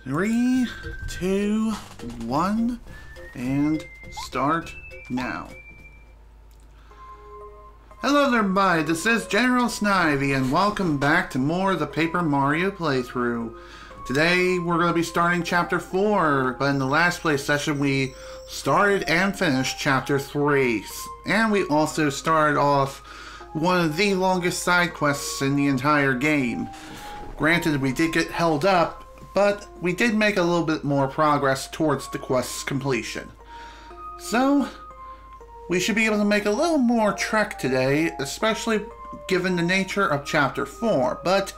3, 2, 1, and start now. Hello there, everybody. This is General Snivy, and welcome back to more of the Paper Mario playthrough. Today, we're going to be starting Chapter 4, but in the last play session, we started and finished Chapter 3. And we also started off one of the longest side quests in the entire game. Granted, we did get held up, but we did make a little bit more progress towards the quest's completion. So, we should be able to make a little more trek today, especially given the nature of Chapter 4, but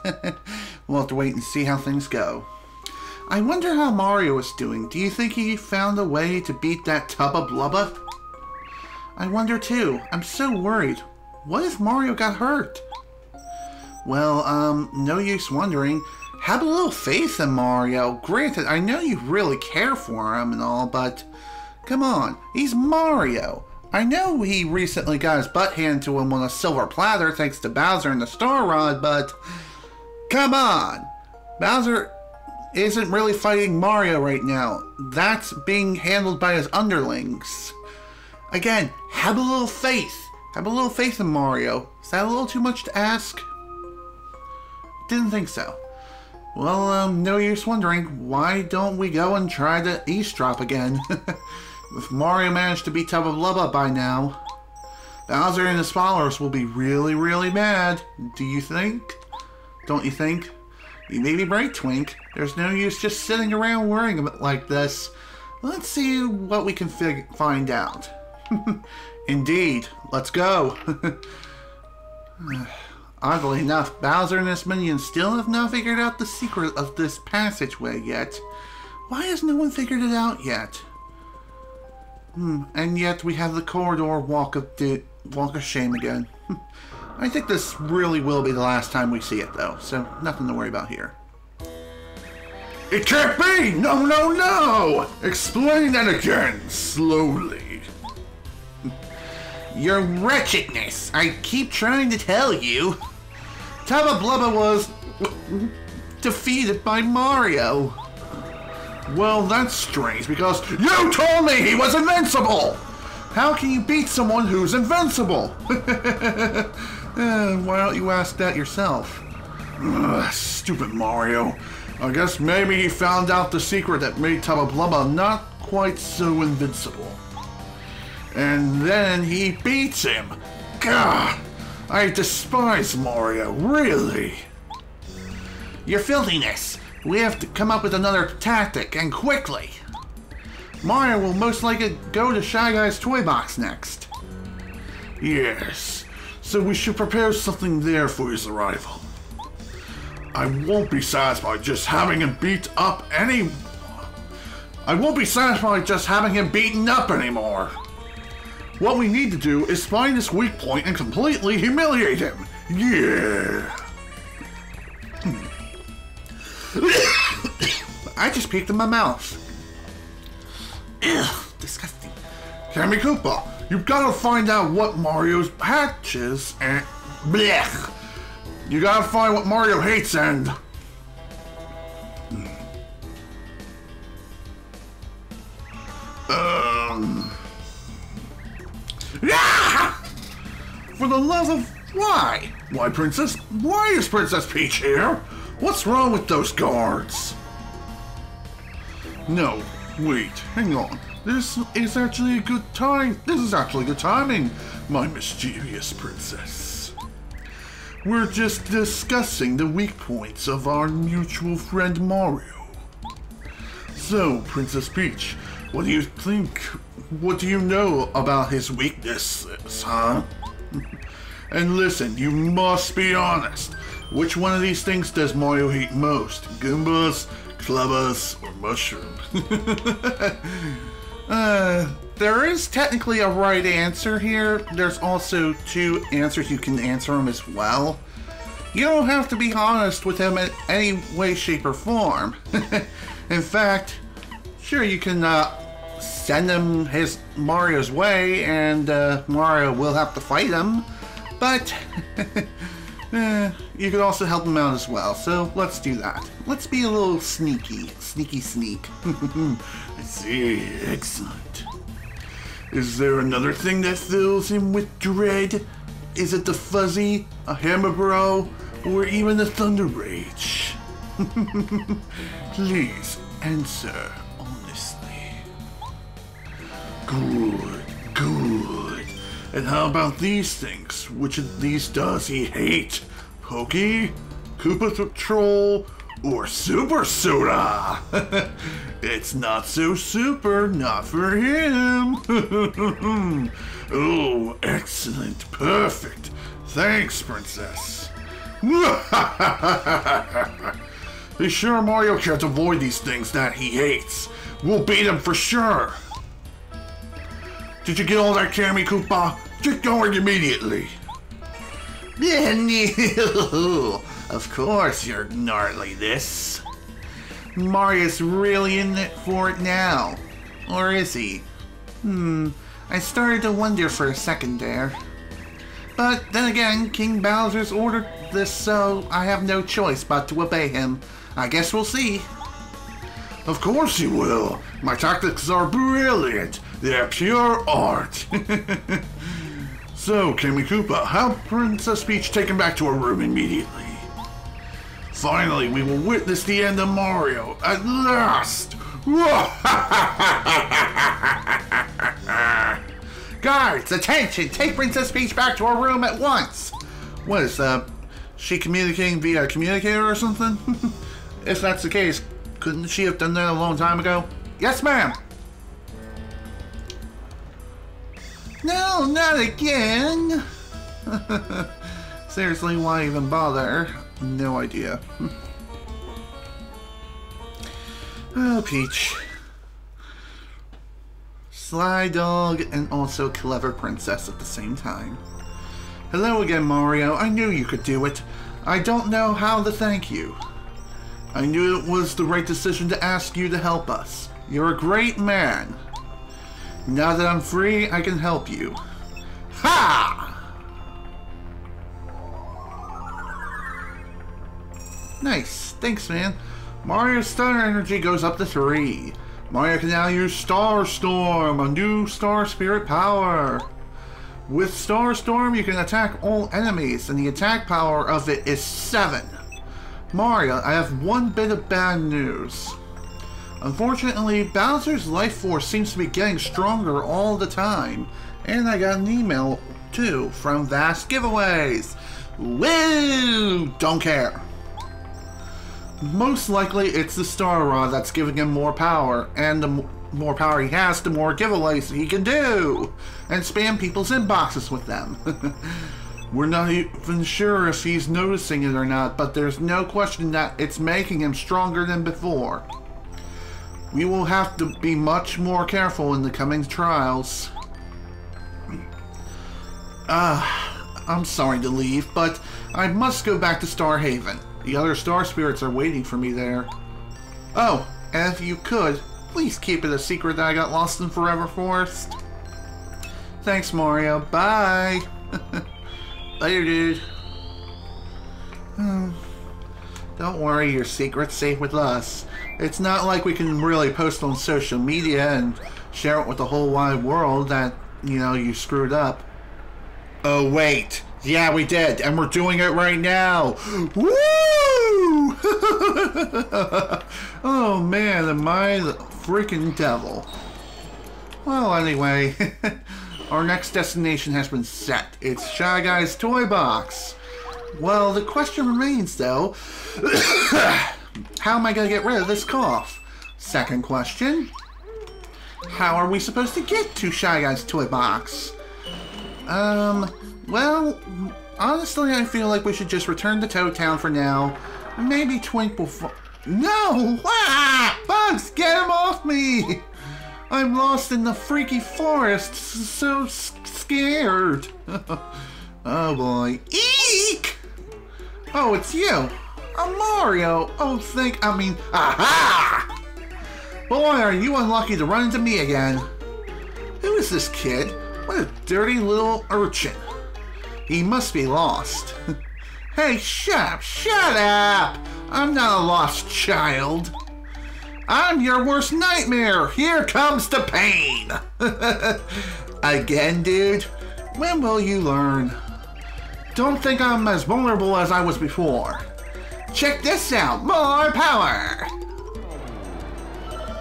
we'll have to wait and see how things go. I wonder how Mario is doing. Do you think he found a way to beat that tub of blubber? I wonder too. I'm so worried. What if Mario got hurt? Well, no use wondering. Have a little faith in Mario. Granted, I know you really care for him and all, but come on, he's Mario. I know he recently got his butt handed to him on a silver platter thanks to Bowser and the Star Rod, but come on! Bowser isn't really fighting Mario right now. That's being handled by his underlings. Again, have a little faith. Have a little faith in Mario. Is that a little too much to ask? Didn't think so. Well, no use wondering. Why don't we go and try to eavesdrop again? If Mario managed to beat Tub of Lubba by now, Bowser and his followers will be really, really mad. Do you think? Don't you think? You may be right, Twink. There's no use just sitting around worrying about it like this. Let's see what we can find out. Indeed. Let's go. Oddly enough, Bowser and his minions still have not figured out the secret of this passageway yet. Why has no one figured it out yet? And yet we have the corridor walk of shame again. I think this really will be the last time we see it though, so nothing to worry about here. It can't be! No, no, no! Explain that again, slowly. Your wretchedness! I keep trying to tell you. Tub of Blubber was defeated by Mario. Well, that's strange because you told me he was invincible! How can you beat someone who's invincible? Why don't you ask that yourself? Stupid Mario. I guess maybe he found out the secret that made Tub of Blubber not quite so invincible. And then he beats him. Gah! I despise Mario, really. Your filthiness. We have to come up with another tactic, and quickly. Mario will most likely go to Shy Guy's toy box next. Yes, so we should prepare something there for his arrival. I won't be satisfied just having him beat up any... I won't be satisfied just having him beaten up anymore. What we need to do is find his weak point and completely humiliate him. Yeah. I just peeked in my mouth. Ugh, disgusting. Cammy Koopa, you've got to find out what Mario's patches and... Blech. You gotta find what Mario hates and... Ah! For the love of... Why? Why, Princess? Why is Princess Peach here? What's wrong with those guards? No, wait, hang on. This is actually a good time. This is actually good timing, my mischievous princess. We're just discussing the weak points of our mutual friend Mario. So, Princess Peach, what do you think? What do you know about his weaknesses, huh? And listen, you must be honest. Which one of these things does Mario hate most? Goombas, Clubbas, or mushrooms? There is technically a right answer here. There's also two answers you can answer him as well. You don't have to be honest with him in any way, shape, or form. In fact, sure, you can send him Mario's way, and Mario will have to fight him. But You could also help him out as well, so let's do that. Let's be a little sneaky. Sneak. I see. Excellent. Is there another thing that fills him with dread? Is it the fuzzy, a hammer bro, or even the thunder rage? Please answer honestly. Good. And how about these things? Which of these does he hate? Pokey, Koopa Patrol, or Super Soda? It's not so super, not for him. Oh, excellent, perfect. Thanks, Princess. Be sure Mario can't avoid these things that he hates. We'll beat him for sure. Did you get all that, Cammy Koopa? Get going immediately. Of course you're gnarly this. Mario's really in it for it now. Or is he? I started to wonder for a second there. But then again, King Bowser's ordered this, so I have no choice but to obey him. I guess we'll see. Of course you will. My tactics are brilliant. They're pure art. So, Cammy Koopa, have Princess Peach taken back to her room immediately. Finally, we will witness the end of Mario, at last! Guards, attention! Take Princess Peach back to her room at once! What is that? She communicating via a communicator or something? If that's the case, couldn't she have done that a long time ago? Yes, ma'am! No, not again! Seriously, why even bother? No idea. Oh, Peach. Sly dog and also clever princess at the same time. Hello again, Mario. I knew you could do it. I don't know how to thank you. I knew it was the right decision to ask you to help us. You're a great man. Now that I'm free, I can help you. Ha! Nice. Thanks, man. Mario's star energy goes up to 3. Mario can now use Star Storm, a new Star Spirit power. With Star Storm, you can attack all enemies, and the attack power of it is 7. Mario, I have one bit of bad news. Unfortunately, Bowser's life force seems to be getting stronger all the time. And I got an email, too, from Vast Giveaways. Woo! Don't care. Most likely, it's the Star Rod that's giving him more power. And the more power he has, the more giveaways he can do. And spam people's inboxes with them. We're not even sure if he's noticing it or not, but there's no question that it's making him stronger than before. We will have to be much more careful in the coming trials. I'm sorry to leave, but I must go back to Star Haven. The other Star Spirits are waiting for me there. Oh, and if you could, please keep it a secret that I got lost in Forever Forest. Thanks, Mario. Bye. Later, dude. Don't worry, your secret's safe with us. It's not like we can really post on social media and share it with the whole wide world that, you know, you screwed up. Oh, wait. Yeah, we did, and we're doing it right now. Woo! Oh, man, am I the freaking devil. Well, anyway, our next destination has been set. It's Shy Guy's Toy Box. Well, the question remains, though. How am I going to get rid of this cough? Second question. How are we supposed to get to Shy Guy's Toy Box? Well, honestly, I feel like we should just return to Toad Town for now. Maybe Twink will No! Ah! Bugs, get him off me! I'm lost in the freaky forest, so scared. Oh boy. Eek! Oh, it's you. Mario. Oh, aha! Boy, are you unlucky to run into me again. Who is this kid? What a dirty little urchin. He must be lost. Hey, shut up! I'm not a lost child. I'm your worst nightmare. Here comes the pain. Again, dude? When will you learn? Don't think I'm as vulnerable as I was before. Check this out, more power!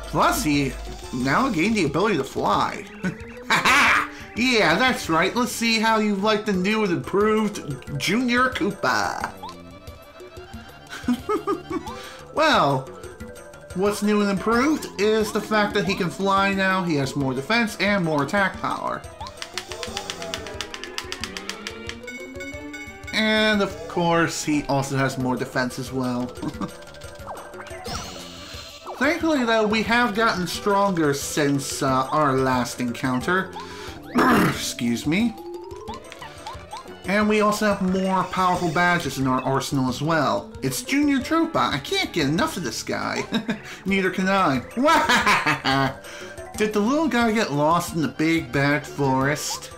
Plus, he now gained the ability to fly. Haha! Yeah, that's right. Let's see how you like the new and improved Junior Koopa. Well, what's new and improved is the fact that he can fly now. He has more defense and more attack power. And of course, he also has more defense as well. Thankfully, though, we have gotten stronger since our last encounter. Excuse me. And we also have more powerful badges in our arsenal as well. It's Junior Troopa. I can't get enough of this guy. Neither can I. Did the little guy get lost in the big bad forest?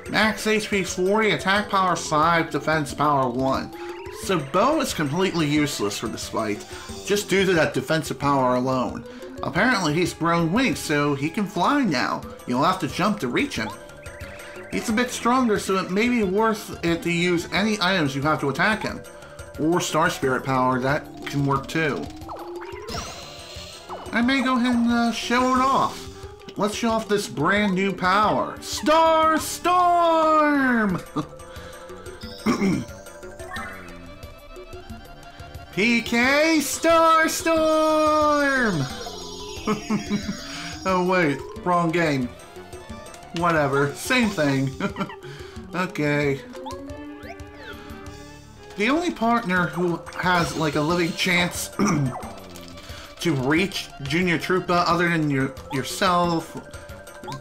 Max HP 40, attack power 5, defense power 1. So Bo is completely useless for this fight, just due to that defensive power alone. Apparently he's grown wings, so he can fly now. You'll have to jump to reach him. He's a bit stronger, so it may be worth it to use any items you have to attack him. Or Star Spirit power, that can work too. I may go ahead and show it off. Let's show off this brand new power. Star Storm! PK Star Storm! Oh wait, wrong game. Whatever, same thing. Okay. The only partner who has like a living chance to reach Junior Troopa other than yourself,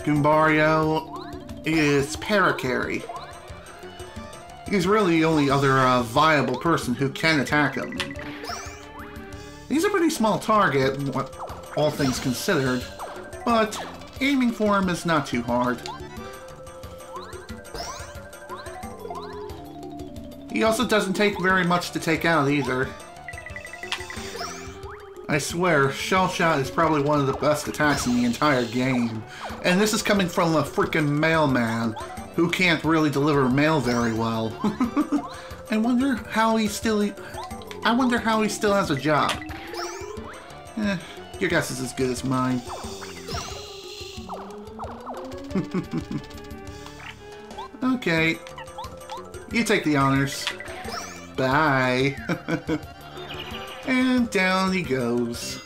Goombario, is Parakarry. He's really the only other viable person who can attack him. He's a pretty small target, all things considered, but aiming for him is not too hard. He also doesn't take very much to take out either. I swear, Shell Shot is probably one of the best attacks in the entire game. And this is coming from a freaking mailman who can't really deliver mail very well. I wonder how he still has a job. Your guess is as good as mine. Okay. You take the honors. Bye. And down he goes.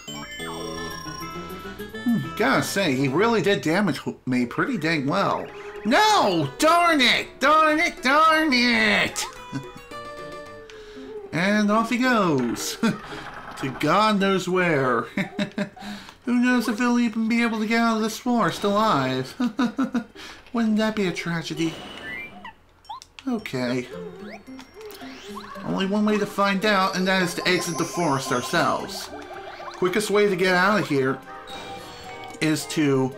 Gotta say, he really did damage me pretty dang well. No! Darn it! Darn it! Darn it! And off he goes. To God knows where. Who knows if he'll even be able to get out of this forest alive. Wouldn't that be a tragedy? Okay. Only one way to find out, and that is to exit the forest ourselves. Quickest way to get out of here is to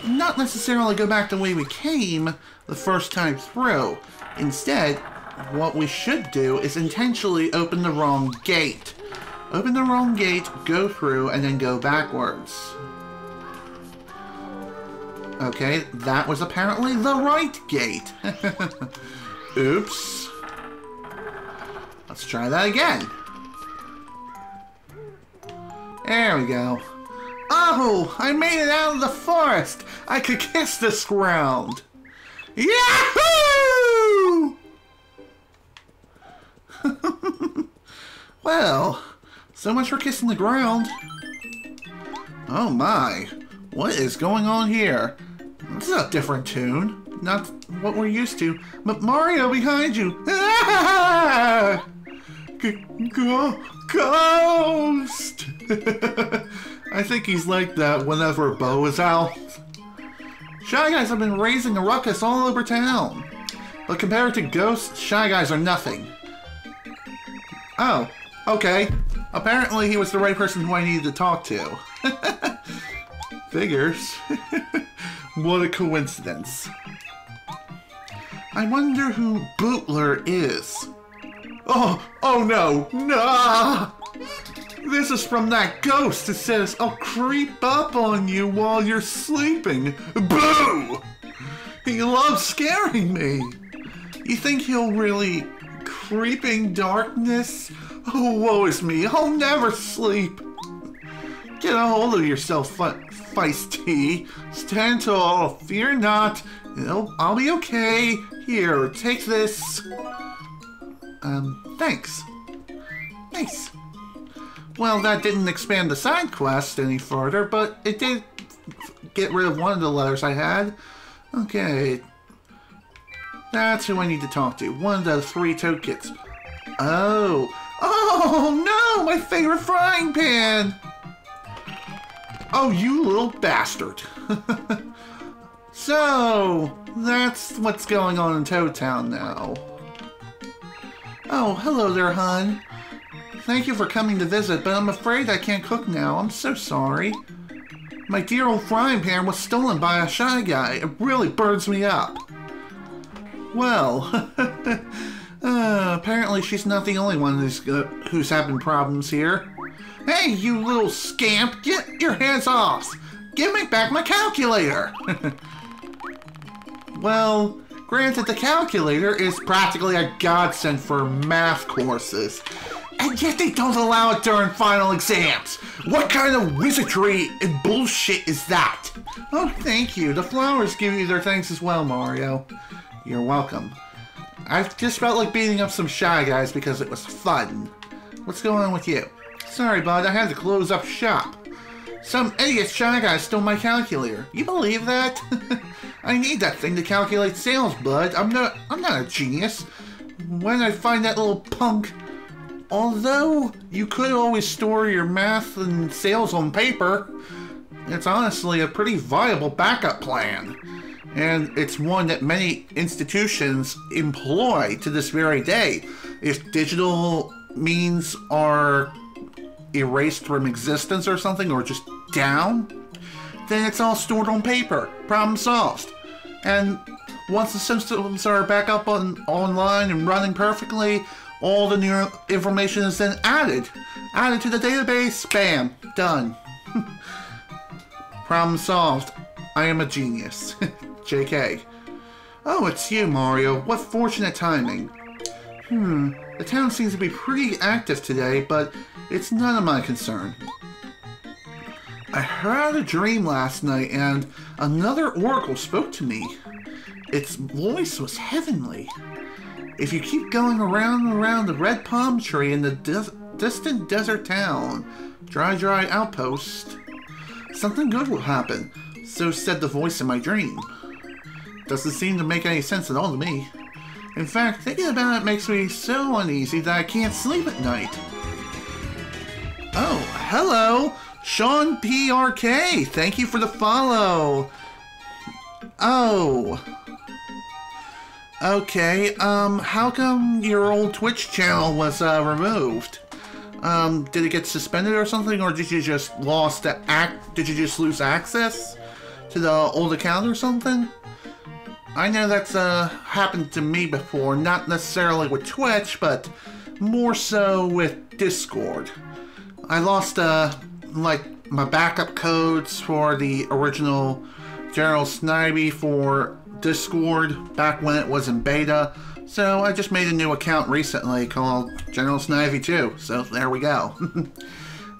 not necessarily go back the way we came the first time through. Instead, what we should do is intentionally open the wrong gate. Open the wrong gate, go through, and then go backwards. Okay, that was apparently the right gate. Oops. Let's try that again. There we go. Oh, I made it out of the forest. I could kiss this ground. Yahoo! Well, so much for kissing the ground. Oh my, what is going on here? This is a different tune. Not what we're used to. But Mario behind you. Ah! Ghost! I think he's like that whenever Bo is out. Shy Guys have been raising a ruckus all over town. But compared to Ghost, Shy Guys are nothing. Oh, okay. Apparently he was the right person who I needed to talk to. Figures. What a coincidence. I wonder who Bootler is. Oh no, nah! This is from that ghost that says, I'll creep up on you while you're sleeping. Boo! He loves scaring me. You think he'll really creeping darkness? Oh, woe is me, I'll never sleep. Get a hold of yourself, Feisty. Stand tall, fear not. I'll be okay. Here, take this. Thanks. Nice. Well, that didn't expand the side quest any further, but it did get rid of one of the letters I had. Okay. That's who I need to talk to. One of the 3 tokens. Oh. Oh, no! My favorite frying pan! Oh, you little bastard. So, that's what's going on in Toad Town now. Oh, hello there, hon. Thank you for coming to visit, but I'm afraid I can't cook now. I'm so sorry. My dear old frying pan was stolen by a shy guy. It really burns me up. Well, apparently she's not the only one who's having problems here. Hey, you little scamp, get your hands off! Give me back my calculator! Well, granted, the calculator is practically a godsend for math courses. And yet they don't allow it during final exams. What kind of wizardry and bullshit is that? Oh, thank you. The flowers give you their thanks as well, Mario. You're welcome. I just felt like beating up some shy guys because it was fun. What's going on with you? Sorry, bud. I had to close up shop. Some idiot shy guy stole my calculator. You believe that? I need that thing to calculate sales, bud. I'm not a genius. When I find that little punk... Although you could always store your math and sales on paper, it's honestly a pretty viable backup plan. And it's one that many institutions employ to this very day. If digital means are erased from existence or something, or just down, then it's all stored on paper. Problem solved. And once the systems are back up online and running perfectly, all the new information is then added to the database. Bam, done. Problem solved. I am a genius. JK. Oh, it's you, Mario. What fortunate timing. The town seems to be pretty active today, but it's none of my concern. I had a dream last night, and another oracle spoke to me. Its voice was heavenly. If you keep going around and around the red palm tree in the distant desert town, dry outpost, something good will happen. So said the voice in my dream. Doesn't seem to make any sense at all to me. In fact, thinking about it makes me so uneasy that I can't sleep at night. Oh, hello! Sean PRK! Thank you for the follow! Oh. Okay, how come your old Twitch channel was, removed? Did it get suspended or something, or did you just did you just lose access to the old account or something? I know that's, happened to me before, not necessarily with Twitch, but more so with Discord. I lost, like, my backup codes for the original General Snivy for Discord back when it was in beta, so I just made a new account recently called General Snivy 2, so there we go.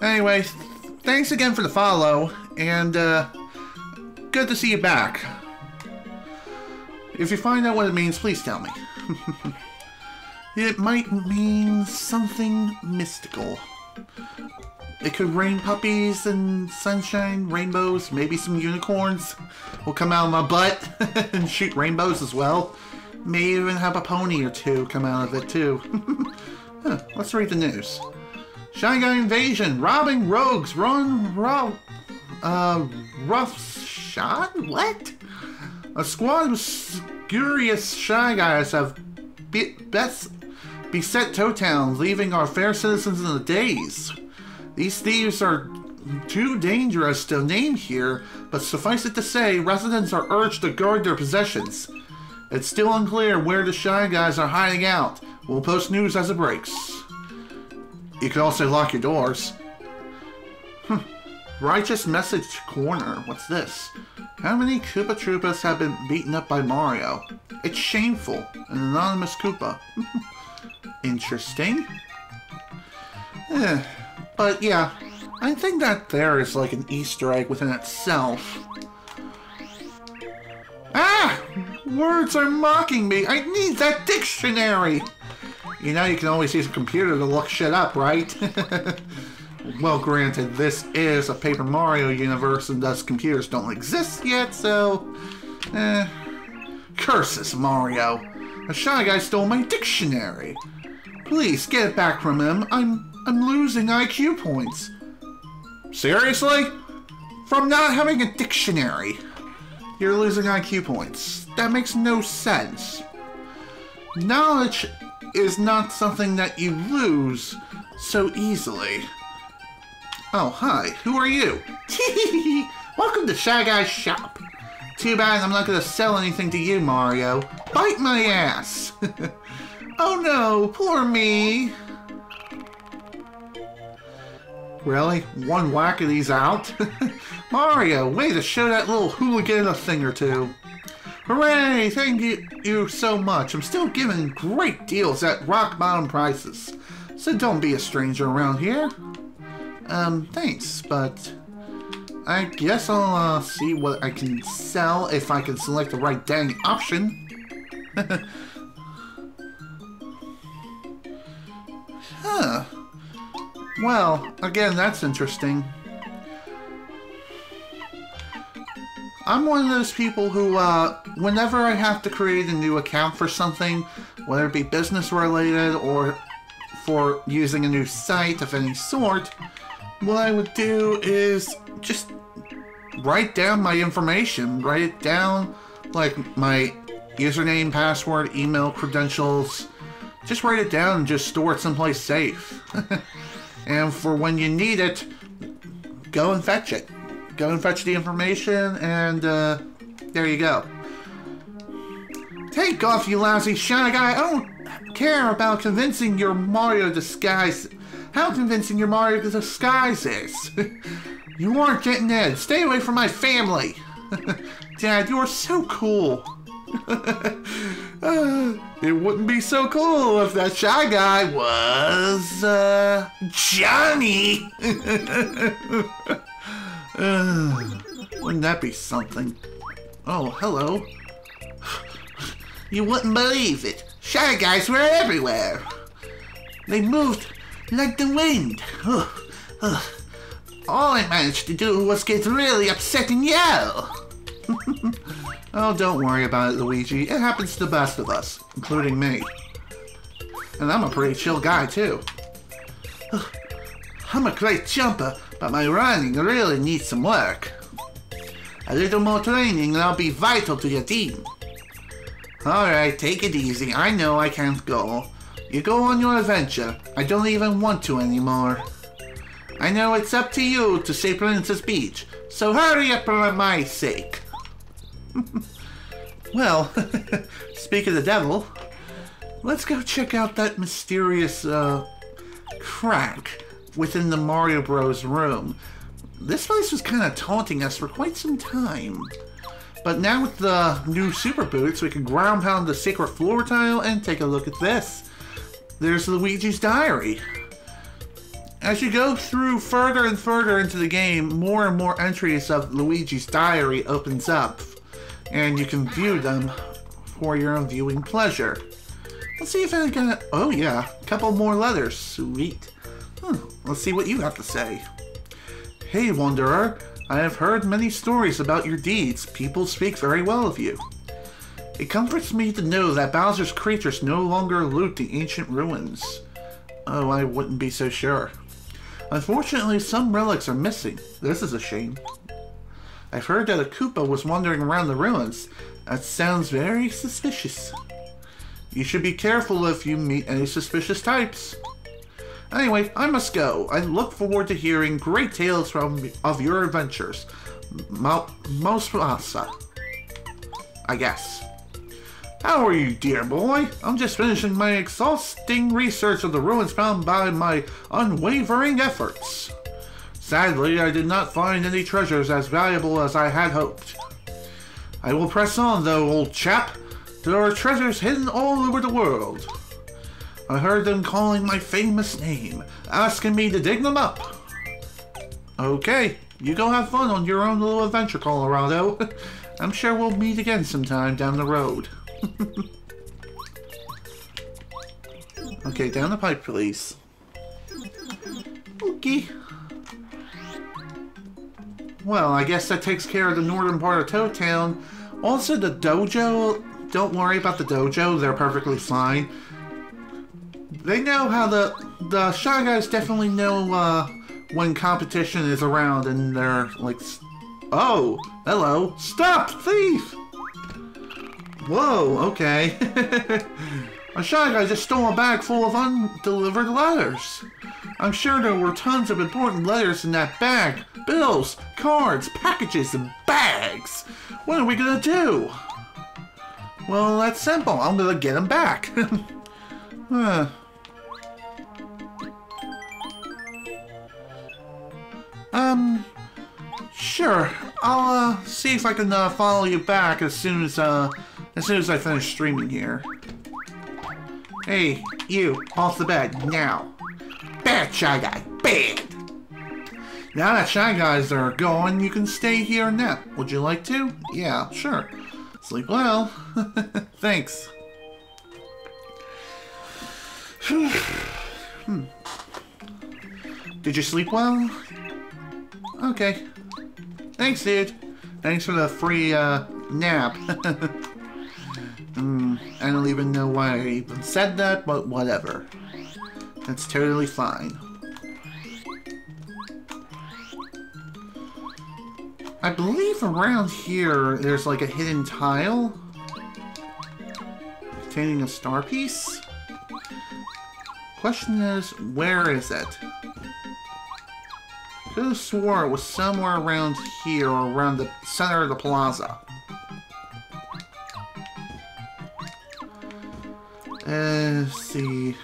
Anyway, thanks again for the follow, and good to see you back. If you find out what it means, please tell me. It might mean something mystical. It could rain puppies and sunshine, rainbows, maybe some unicorns will come out of my butt and shoot rainbows as well. May even have a pony or two come out of it too. Huh, let's read the news. Shy Guy invasion, robbing rogues, rough shot? What? A squad of spurious Shy Guys have beset Toad Town, leaving our fair citizens in a daze. These thieves are too dangerous to name here, but suffice it to say, residents are urged to guard their possessions. It's still unclear where the Shy Guys are hiding out, We'll post news as it breaks. You can also lock your doors. Righteous Message Corner. What's this? How many Koopa Troopas have been beaten up by Mario? It's shameful. An anonymous Koopa. Interesting. But yeah, I think that there is like an Easter egg within itself. Ah! Words are mocking me. I need that dictionary. You know, you can always use a computer to look shit up, right? Well, granted, this is a Paper Mario universe, and thus computers don't exist yet, so... Curses, Mario. A Shy Guy stole my dictionary. Please, get it back from him. I'm losing IQ points. Seriously? From not having a dictionary, you're losing IQ points. That makes no sense. Knowledge is not something that you lose so easily. Oh, hi. Who are you? Welcome to Shy Guy's shop. Too bad I'm not going to sell anything to you, Mario. Bite my ass. Oh no, poor me. Really? One whack of these out? Mario, way to show that little hooligan a thing or two. Hooray! Thank you so much. I'm still giving great deals at rock bottom prices. So don't be a stranger around here. Thanks, but I guess I'll see what I can sell if I can select the right dang option. Huh. Well, again, that's interesting. I'm one of those people who, whenever I have to create a new account for something, whether it be business related or for using a new site of any sort, what I would do is just write down my information. Write it down, like my username, password, email credentials. Just write it down and just store it someplace safe. And for when you need it, go and fetch it. Go and fetch the information, and there you go. Take off, you lousy Shy Guy. I don't care about convincing your Mario disguise. How convincing your Mario disguise is. You aren't getting in. Stay away from my family. Dad, you are so cool. It wouldn't be so cool if that Shy Guy was, Johnny. Wouldn't that be something? Oh, hello. You wouldn't believe it. Shy Guys were everywhere. They moved like the wind. All I managed to do was get really upset and yell. Oh, don't worry about it, Luigi. It happens to the best of us, including me. And I'm a pretty chill guy, too. I'm a great jumper, but my running really needs some work. A little more training and I'll be vital to your team. Alright, take it easy. I know I can't go. You go on your adventure. I don't even want to anymore. I know it's up to you to save Princess Peach, so hurry up for my sake. Well, speak of the devil, let's go check out that mysterious, crack within the Mario Bros. Room. This place was kind of taunting us for quite some time. But now with the new Super Boots, we can ground pound the secret floor tile and take a look at this. There's Luigi's diary. As you go through further and further into the game, more and more entries of Luigi's diary opens up. And you can view them for your own viewing pleasure. Let's see if I can... Oh yeah, a couple more letters. Sweet. Let's see what you have to say. Hey, Wanderer. I have heard many stories about your deeds. People speak very well of you. It comforts me to know that Bowser's creatures no longer loot the ancient ruins. Oh, I wouldn't be so sure. Unfortunately, some relics are missing. This is a shame. I've heard that a Koopa was wandering around the ruins. That sounds very suspicious. You should be careful if you meet any suspicious types. Anyway, I must go. I look forward to hearing great tales of your adventures. Most I guess. How are you, dear boy? I'm just finishing my exhausting research of the ruins found by my unwavering efforts. Sadly, I did not find any treasures as valuable as I had hoped. I will press on, though, old chap. There are treasures hidden all over the world. I heard them calling my famous name, asking me to dig them up. Okay, you go have fun on your own little adventure, Colorado. I'm sure we'll meet again sometime down the road. Okay, down the pipe, please. Okay. Well, I guess that takes care of the northern part of Toad Town. Also, the dojo, don't worry about the dojo, they're perfectly fine. They know how the Shy Guys definitely know when competition is around and they're like, oh, hello, stop, thief! Whoa, okay. A Shy Guy just stole a bag full of undelivered letters. I'm sure there were tons of important letters in that bag. Bills, cards, packages, and bags. What are we gonna do? Well, that's simple. I'm gonna get them back. Sure. I'll see if I can follow you back as soon as I finish streaming here. Hey, you, off the bed now. Bad, Shy Guy, bad. Now that Shy Guys are gone, you can stay here and nap. Would you like to? Yeah, sure. Sleep well. Thanks. Did you sleep well? Okay. Thanks, dude. Thanks for the free nap. I don't even know why I even said that, but whatever. That's totally fine. I believe around here there's like a hidden tile containing a star piece. Question is, where is it? Could have swore it was somewhere around here or around the center of the plaza. Let's see.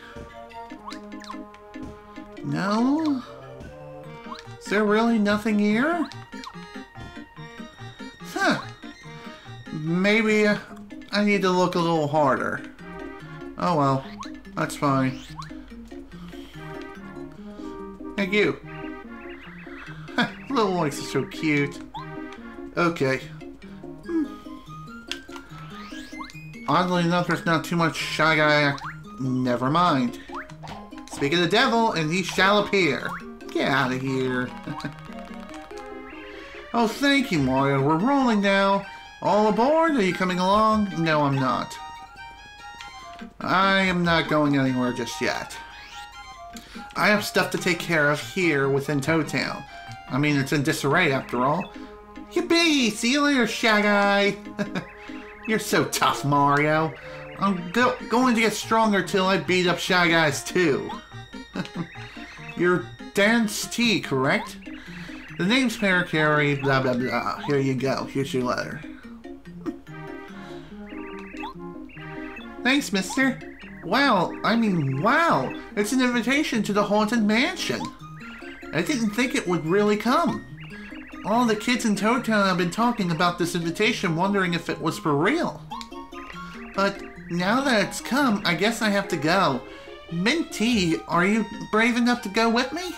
No? Is there really nothing here? Huh. Maybe I need to look a little harder. Oh well, that's fine. Thank you. Little voice is so cute. Okay. Oddly enough, there's not too much Shy Guy. Never mind. Speak of the devil, and he shall appear. Get out of here. Oh, thank you, Mario. We're rolling now. All aboard? Are you coming along? No, I'm not. I am not going anywhere just yet. I have stuff to take care of here within Toad Town. I mean, it's in disarray after all. Yippee! See you later, Shy Guy! You're so tough, Mario. I'm going to get stronger till I beat up Shy Guys too. You're Dance T, correct? The name's Paracarry, blah blah blah. Here you go. Here's your letter. Thanks, mister. Wow, I mean, wow. It's an invitation to the Haunted Mansion. I didn't think it would really come. All the kids in Toad Town have been talking about this invitation, wondering if it was for real. But now that it's come, I guess I have to go. Minty, are you brave enough to go with me?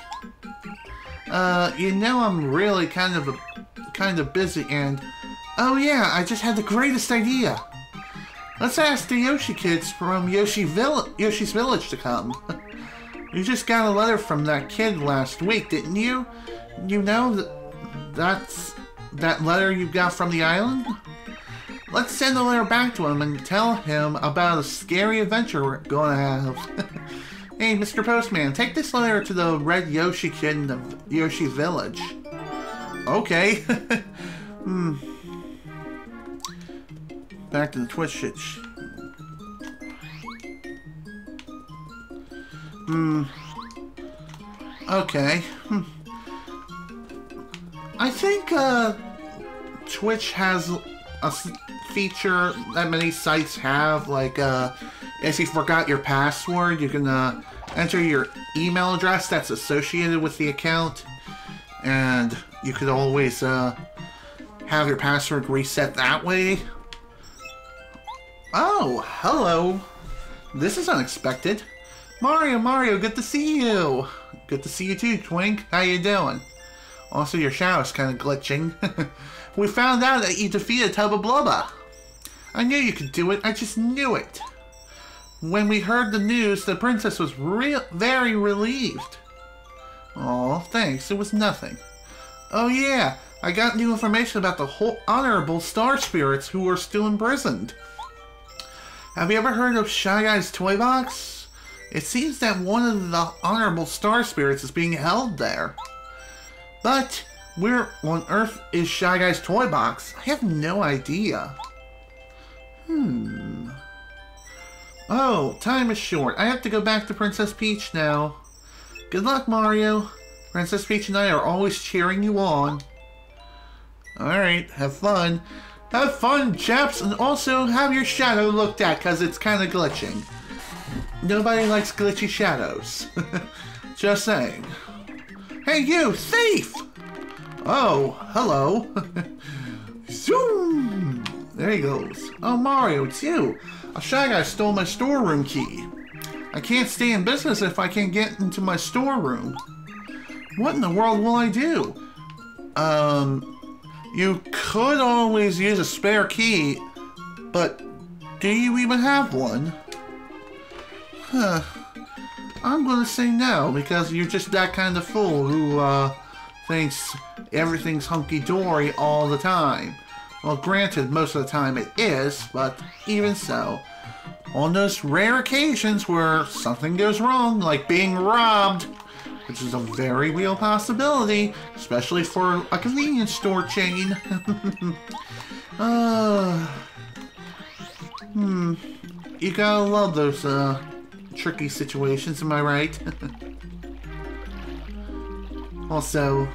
You know I'm really kind of busy and... Oh yeah, I just had the greatest idea. Let's ask the Yoshi kids from Yoshi's Village to come. You just got a letter from that kid last week, didn't you? You know that's that letter you got from the island? Let's send a letter back to him and tell him about a scary adventure we're gonna have. Hey, Mr. Postman, take this letter to the red Yoshi kid in the Yoshi Village. Okay. Back to the Twitch shit. Okay. I think Twitch has feature that many sites have. Like, if you forgot your password, you can enter your email address that's associated with the account, and you could always have your password reset that way. Oh, hello. This is unexpected. Mario, good to see you. Good to see you too, Twink. How you doing? Also, your shadow's kind of glitching. We found out that you defeated Tubba Blubba. I knew you could do it. I just knew it. When we heard the news, the princess was very relieved. Oh, thanks. It was nothing. Oh yeah, I got new information about the whole honorable star spirits who are still imprisoned. Have you ever heard of Shy Guy's Toy Box? It seems that one of the honorable star spirits is being held there. But where on earth is Shy Guy's Toy Box? I have no idea. Oh, time is short. I have to go back to Princess Peach now. Good luck, Mario. Princess Peach and I are always cheering you on. Alright, have fun. Have fun, chaps, and also have your shadow looked at, because it's kind of glitching. Nobody likes glitchy shadows. Just saying. Hey, you, thief! Oh, hello. Zoom! There he goes. Oh, Mario, it's you. A Shy Guy stole my storeroom key. I can't stay in business if I can't get into my storeroom. What in the world will I do? You could always use a spare key, but do you even have one? I'm gonna say no, because you're just that kind of fool who, thinks everything's hunky-dory all the time. Well, granted, most of the time it is, but even so, on those rare occasions where something goes wrong, like being robbed, which is a very real possibility, especially for a convenience store chain. You gotta love those, tricky situations, am I right? Also,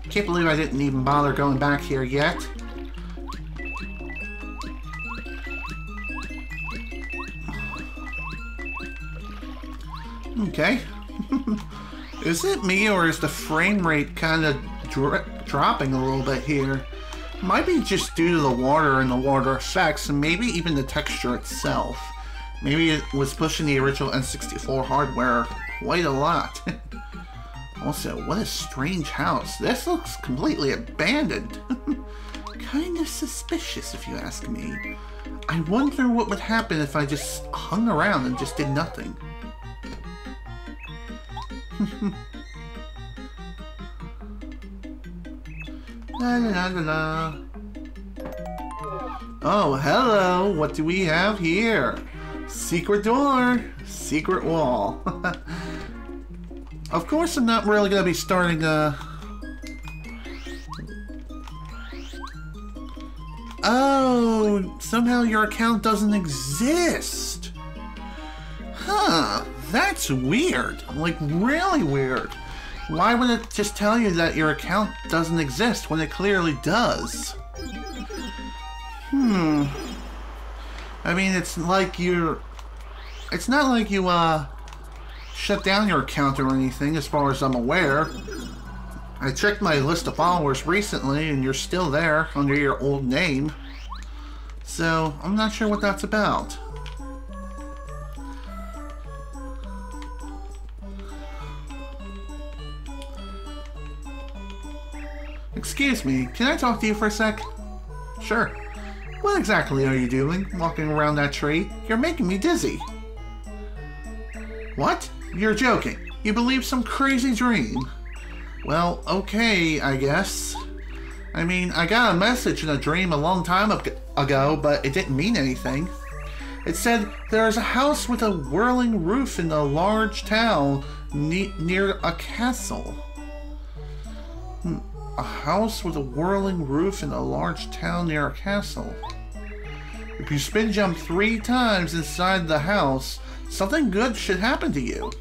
can't believe I didn't even bother going back here yet. Okay. Is it me, or is the frame rate kind of dropping a little bit here? Might be just due to the water and the water effects, and maybe even the texture itself. Maybe it was pushing the original N64 hardware quite a lot. Also, what a strange house. This looks completely abandoned. Kind of suspicious, if you ask me. I wonder what would happen if I just hung around and just did nothing. La la la la. Oh, hello. What do we have here? Secret door. Secret wall. Of course, I'm not really going to be starting Oh, somehow your account doesn't exist. Huh, that's weird. Like, really weird. Why would it just tell you that your account doesn't exist when it clearly does? I mean, it's not like you, shut down your account or anything, as far as I'm aware. I checked my list of followers recently, and you're still there under your old name. So, I'm not sure what that's about. Excuse me, can I talk to you for a sec? Sure. What exactly are you doing, walking around that tree? You're making me dizzy. What? You're joking. You believe some crazy dream. Well, okay, I guess. I mean, I got a message in a dream a long time ago, but it didn't mean anything. It said there is a house with a whirling roof in a large town near a castle. A house with a whirling roof in a large town near a castle. If you spin jump 3 times inside the house, something good should happen to you.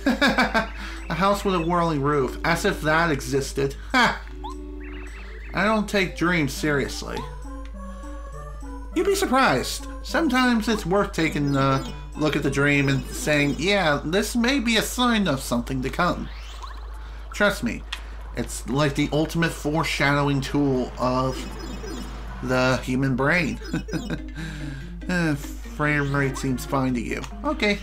A house with a whirling roof, as if that existed. Ha! I don't take dreams seriously. You'd be surprised. Sometimes it's worth taking a look at the dream and saying, yeah, this may be a sign of something to come. Trust me, it's like the ultimate foreshadowing tool of the human brain. Frame rate seems fine to you. Okay.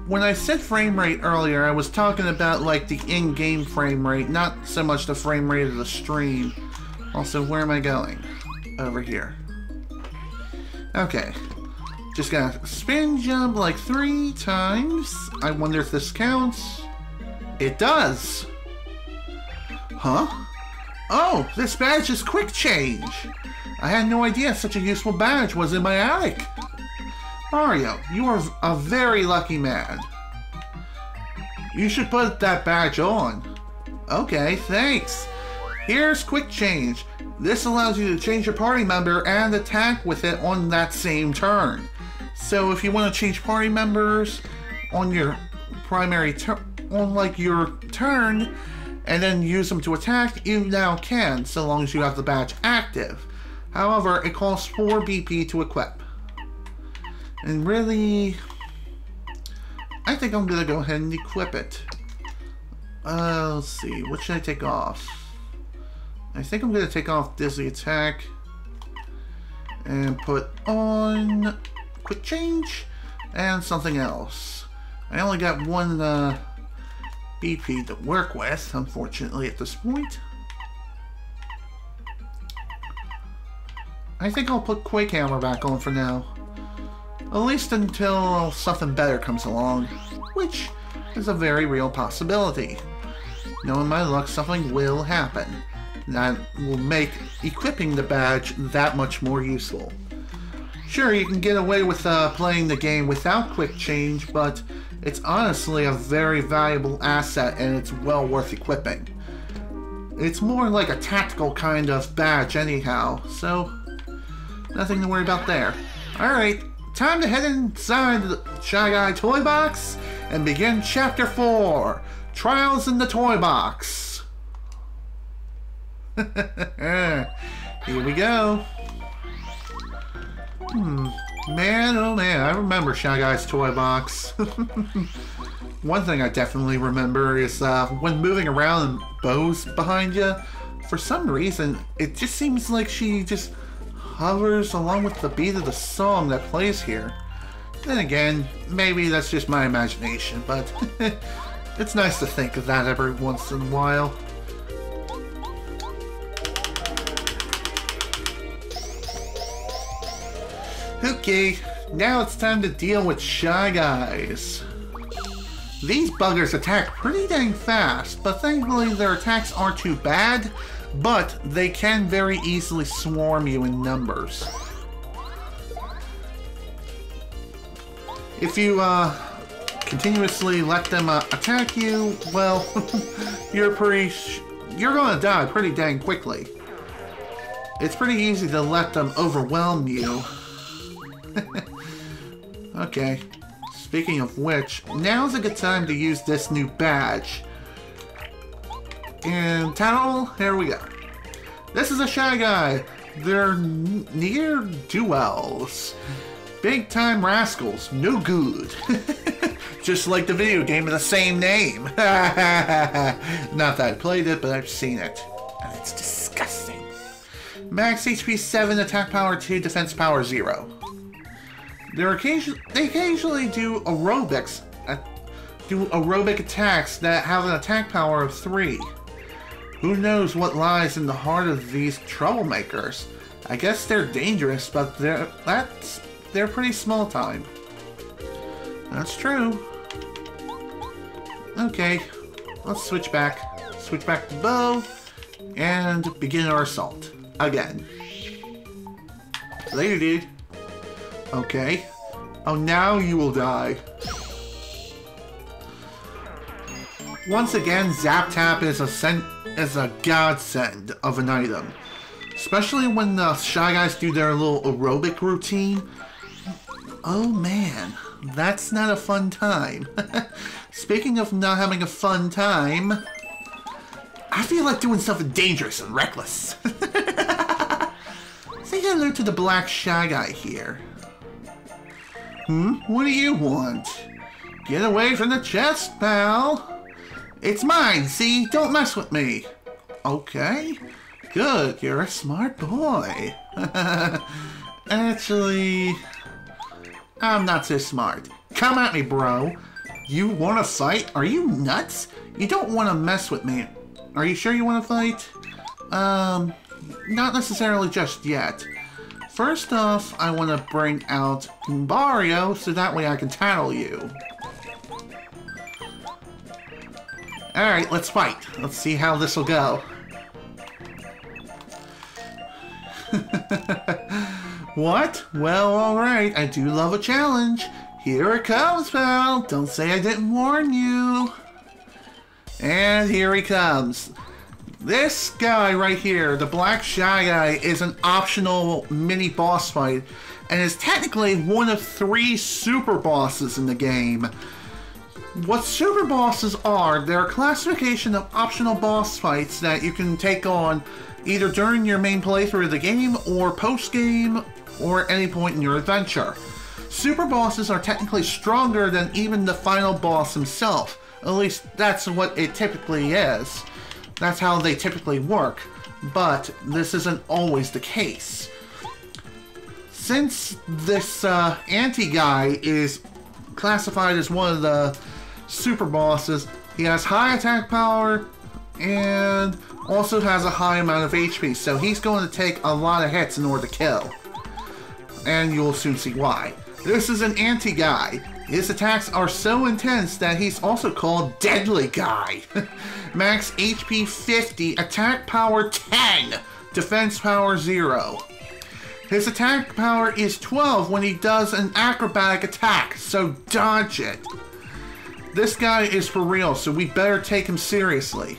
When I said frame rate earlier, I was talking about like the in-game frame rate, not so much the frame rate of the stream. Also, where am I going? Over here. Okay. Just gotta spin jump like 3 times. I wonder if this counts. It does! Huh? Oh, this badge is quick change! I had no idea such a useful badge was in my attic. Mario, you are a very lucky man. You should put that badge on. Okay, thanks. Here's quick change. This allows you to change your party member and attack with it on that same turn. So if you want to change party members on your primary turn, on like your turn, and then use them to attack, you now can, so long as you have the badge active. However, it costs 4 BP to equip. And really, I think I'm gonna go ahead and equip it. Let's see, what should I take off? I think I'm gonna take off Dizzy Attack and put on Quick Change and something else. I only got 1 BP to work with, unfortunately, at this point. I think I'll put Quake Hammer back on for now. At least until something better comes along, which is a very real possibility. Knowing my luck, something will happen. That will make equipping the badge that much more useful. Sure, you can get away with playing the game without quick change, but it's honestly a very valuable asset and it's well worth equipping. It's more like a tactical kind of badge anyhow, so nothing to worry about there. Alright, time to head inside the Shy Guy Toy Box and begin Chapter 4, Trials in the Toy Box. Here we go. Man, oh man, I remember Shy Guy's Toy Box. One thing I definitely remember is when moving around and Bo's behind you, for some reason, it just seems like she just hovers along with the beat of the song that plays here. Then again, maybe that's just my imagination, but it's nice to think of that every once in a while. Okay, now it's time to deal with Shy Guys. These buggers attack pretty dang fast, but thankfully their attacks aren't too bad, but they can very easily swarm you in numbers. If you continuously let them attack you, well, you're gonna die pretty dang quickly. It's pretty easy to let them overwhelm you. Okay, speaking of which, now's a good time to use this new badge. And towel, here we go. This is a Shy Guy. They're near duels. Big time rascals, no good. Just like the video game of the same name. Not that I played it, but I've seen it. And it's disgusting. Max HP 7, attack power 2, defense power 0. They occasionally do aerobic attacks that have an attack power of 3. Who knows what lies in the heart of these troublemakers? I guess they're dangerous, but they're pretty small time. That's true. Okay, let's switch back to Bo, and begin our assault again. Later, dude. Okay. Oh, now you will die. Once again, Zap Tap is a godsend of an item. Especially when the Shy Guys do their little aerobic routine. Oh man, that's not a fun time. Speaking of not having a fun time, I feel like doing something dangerous and reckless. Say hello to the black shy guy here. What do you want? Get away from the chest, pal. It's mine, see? Don't mess with me. Okay. Good, you're a smart boy. Actually, I'm not so smart. Come at me, bro. You want to fight? Are you nuts? You don't want to mess with me. Are you sure you want to fight? Not necessarily just yet. First off, I want to bring out Mario so that way I can tattle you. Alright, let's fight. Let's see how this will go. What? Well, alright. I do love a challenge. Here it comes, pal. Don't say I didn't warn you. And here he comes. This guy right here, the Black Shy Guy, is an optional mini boss fight and is technically one of 3 super bosses in the game. What super bosses are, they're a classification of optional boss fights that you can take on either during your main playthrough of the game or post-game or any point in your adventure. Super bosses are technically stronger than even the final boss himself. At least that's what it typically is. That's how they typically work, but this isn't always the case. Since this anti-guy is classified as one of the super bosses, he has high attack power and also has a high amount of HP, so he's going to take a lot of hits in order to kill. And you'll soon see why. This is an anti-guy. His attacks are so intense that he's also called Deadly Guy. Max HP 50, attack power 10, defense power 0. His attack power is 12 when he does an acrobatic attack, so dodge it. This guy is for real, so we better take him seriously.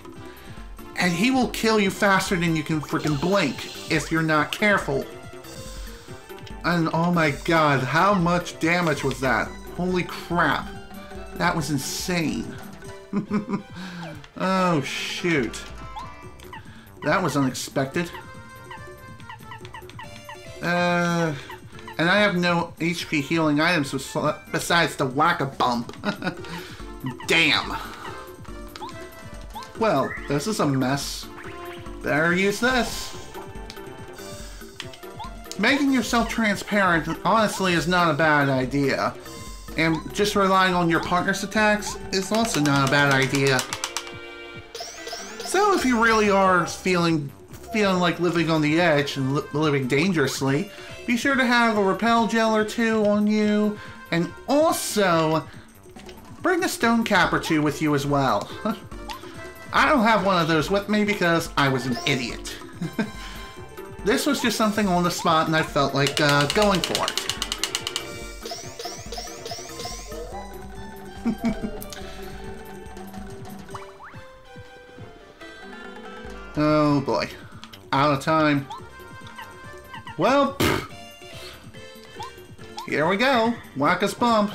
And he will kill you faster than you can freaking blink if you're not careful. And oh my god, how much damage was that? Holy crap. That was insane. Oh, shoot. That was unexpected. And I have no HP healing items besides the whack-a-bump. Damn. Well, this is a mess. Better use this. Making yourself transparent, honestly, is not a bad idea. And just relying on your partner's attacks is also not a bad idea. So if you really are feeling like living on the edge and living dangerously, be sure to have a repel gel or 2 on you, and also bring a stone cap or 2 with you as well. I don't have one of those with me because I was an idiot. This was just something on the spot and I felt like going for it. Oh boy. Out of time. Well, here we go. Whack-us bump.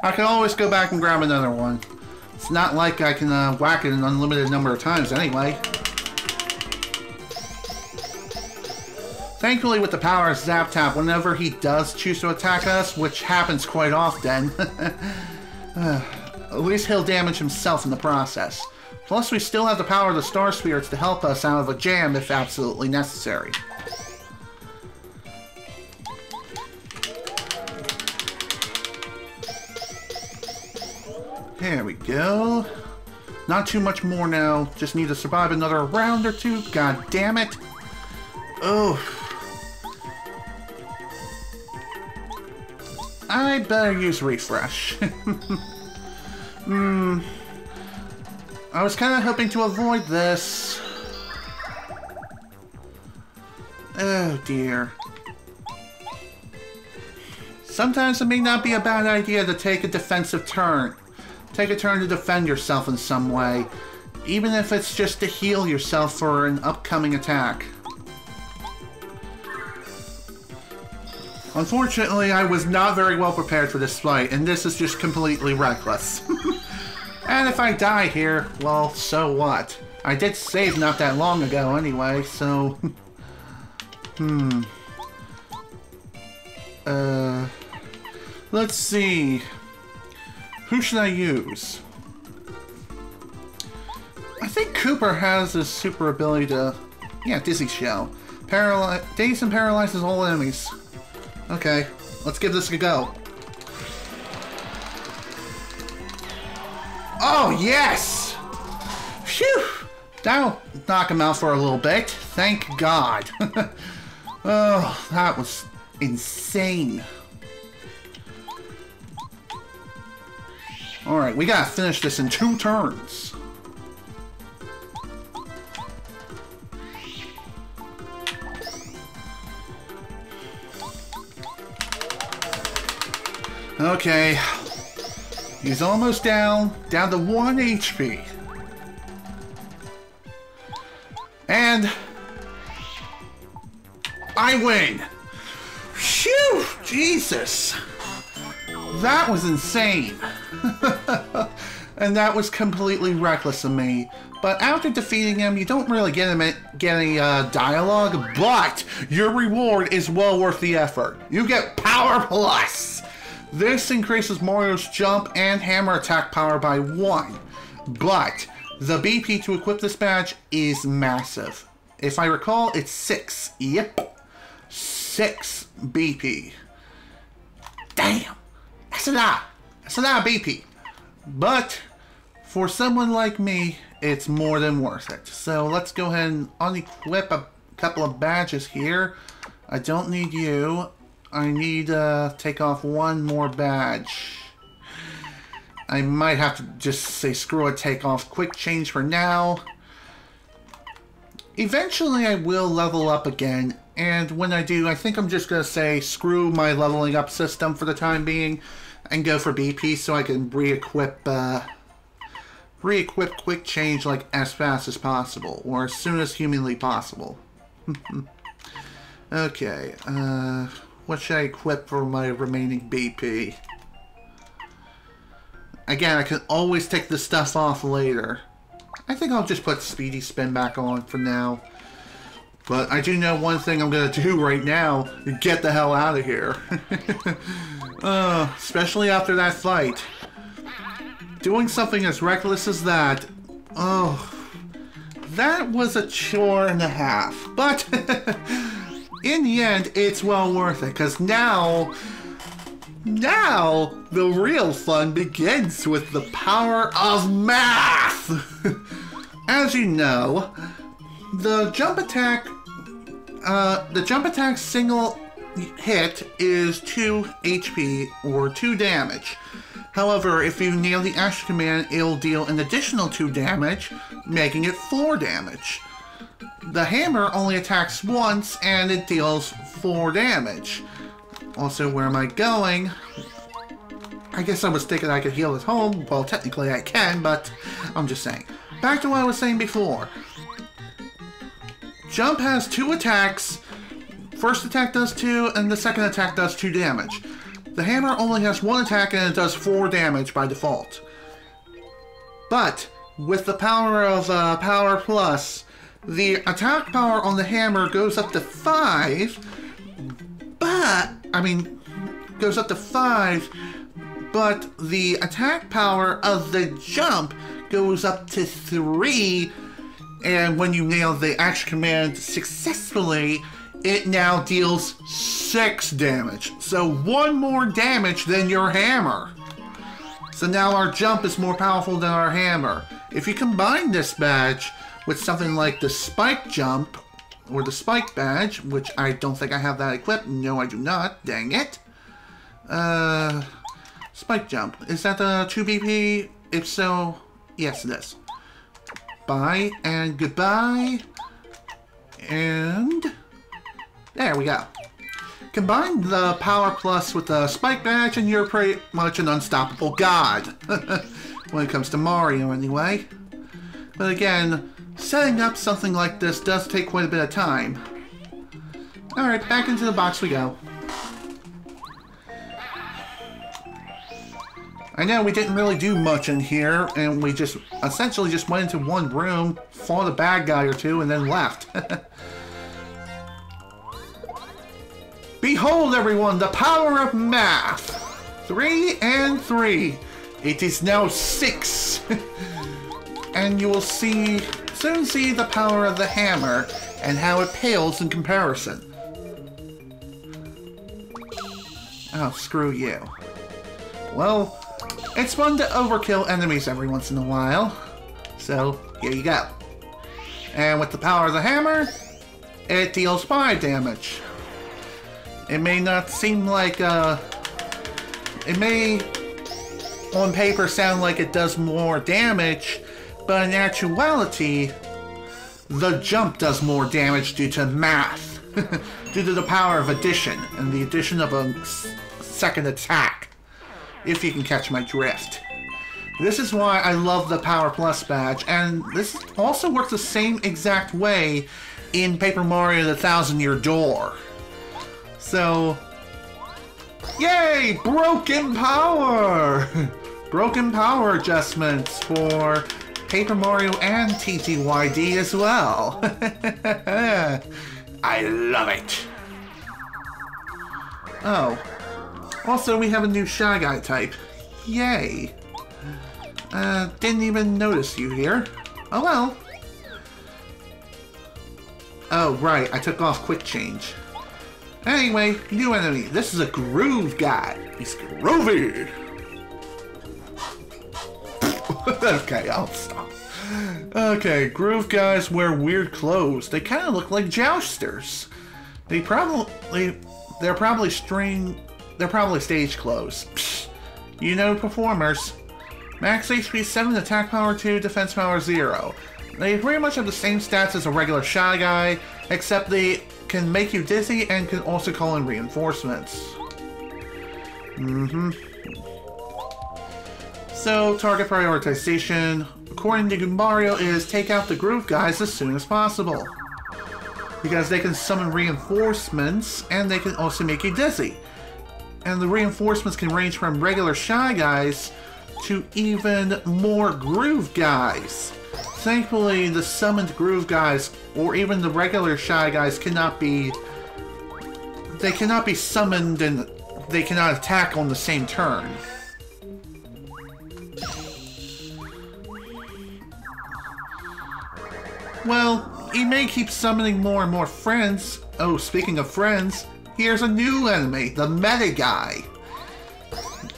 I can always go back and grab another one. It's not like I can whack it an unlimited number of times anyway. Thankfully, with the power of Zap Tap, whenever he does choose to attack us, which happens quite often, at least he'll damage himself in the process. Plus, we still have the power of the Star Spirits to help us out of a jam if absolutely necessary. There we go. Not too much more now. Just need to survive another round or 2. God damn it. Oh. I better use refresh. I was kind of hoping to avoid this. Oh dear. Sometimes it may not be a bad idea to take a defensive turn. Take a turn to defend yourself in some way, even if it's just to heal yourself for an upcoming attack. Unfortunately, I was not very well prepared for this fight, and this is just completely reckless. And if I die here, well, so what? I did save not that long ago anyway, so... Let's see. Who should I use? I think Cooper has this super ability to... Yeah, Dizzy Shell. Daze and paralyzes all enemies. Okay, let's give this a go. Oh, yes! Phew! That'll knock him out for a little bit. Thank God. Oh, that was insane. Alright, we gotta finish this in 2 turns. Okay. He's almost down to 1 HP. And I win. Phew! Jesus. That was insane. And that was completely reckless of me. But after defeating him, you don't really get any dialogue, but your reward is well worth the effort. You get Power Plus. This increases Mario's jump and hammer attack power by 1. But the BP to equip this badge is massive. If I recall, it's 6. Yep. 6 BP. Damn. That's a lot. That's a lot of BP. But for someone like me, it's more than worth it. So let's go ahead and unequip a couple of badges here. I don't need you. I need to take off 1 more badge. I might have to just say screw it, take off quick change for now. Eventually I will level up again, and when I do, I think I'm just going to say screw my leveling up system for the time being and go for BP so I can re-equip quick change like as fast as possible, or as soon as humanly possible. Okay, what should I equip for my remaining BP? Again, I can always take this stuff off later. I think I'll just put Speedy Spin back on for now. But I do know one thing I'm going to do right now. Get the hell out of here. Especially after that fight. Doing something as reckless as that. Oh, that was a chore and a half. But in the end, it's well worth it. Because now the real fun begins with the power of math. As you know, the jump attack single hit is 2 HP or 2 damage. However, if you nail the action command, it'll deal an additional 2 damage, making it 4 damage. The hammer only attacks once and it deals 4 damage. Also, where am I going? I guess I was thinking I could heal at home. Well, technically I can, but I'm just saying. Back to what I was saying before. Jump has 2 attacks. First attack does 2, and the second attack does 2 damage. The hammer only has 1 attack, and it does 4 damage by default. But with the power of Power Plus, the attack power on the hammer goes up to 5. Goes up to 5, but the attack power of the jump goes up to 3, and when you nail the action command successfully, it now deals 6 damage. So 1 more damage than your hammer. So now our jump is more powerful than our hammer. If you combine this badge with something like the spike jump, or the spike badge, which I don't think I have that equipped. No, I do not. Dang it. Spike jump. Is that a 2 BP? If so, yes it is. Bye and goodbye. And there we go. Combine the Power Plus with the Spike Badge and you're pretty much an unstoppable god. When it comes to Mario anyway. But again, setting up something like this does take quite a bit of time. Alright, back into the box we go. I know we didn't really do much in here, and we just essentially just went into one room, fought a bad guy or two, and then left. Behold, everyone, the power of math! 3 and 3. It is now 6. And you will soon see the power of the hammer and how it pales in comparison. Oh, screw you. Well, it's fun to overkill enemies every once in a while. So, here you go. And with the power of the hammer, it deals 5 damage. It may not seem like, it may, on paper, sound like it does more damage, but in actuality, the jump does more damage due to math. Due to the power of addition, and the addition of a second attack. If you can catch my drift. This is why I love the Power Plus badge, and this also works the same exact way in Paper Mario the Thousand Year Door. So, yay! Broken power! Broken power adjustments for Paper Mario and TTYD as well. I love it! Oh. Also, we have a new Shy Guy type. Yay! Didn't even notice you here. Oh well. Oh, right. I took off Quick Change. Anyway, new enemy. This is a Groove Guy. He's groovy! Okay, I'll stop. Okay, Groove Guys wear weird clothes. They kind of look like jousters. They're probably stage clothes. Psh, you know performers. Max HP 7, attack power 2, defense power 0. They pretty much have the same stats as a regular Shy Guy, except they can make you dizzy and can also call in reinforcements. So, target prioritization, according to Mario, is take out the Groove Guys as soon as possible. Because they can summon reinforcements, and they can also make you dizzy. And the reinforcements can range from regular Shy Guys to even more Groove Guys. Thankfully, the summoned Groove Guys, or even the regular Shy Guys, cannot be summoned and they cannot attack on the same turn. Well, he may keep summoning more and more friends. Oh, speaking of friends, here's a new enemy, the Meta Guy.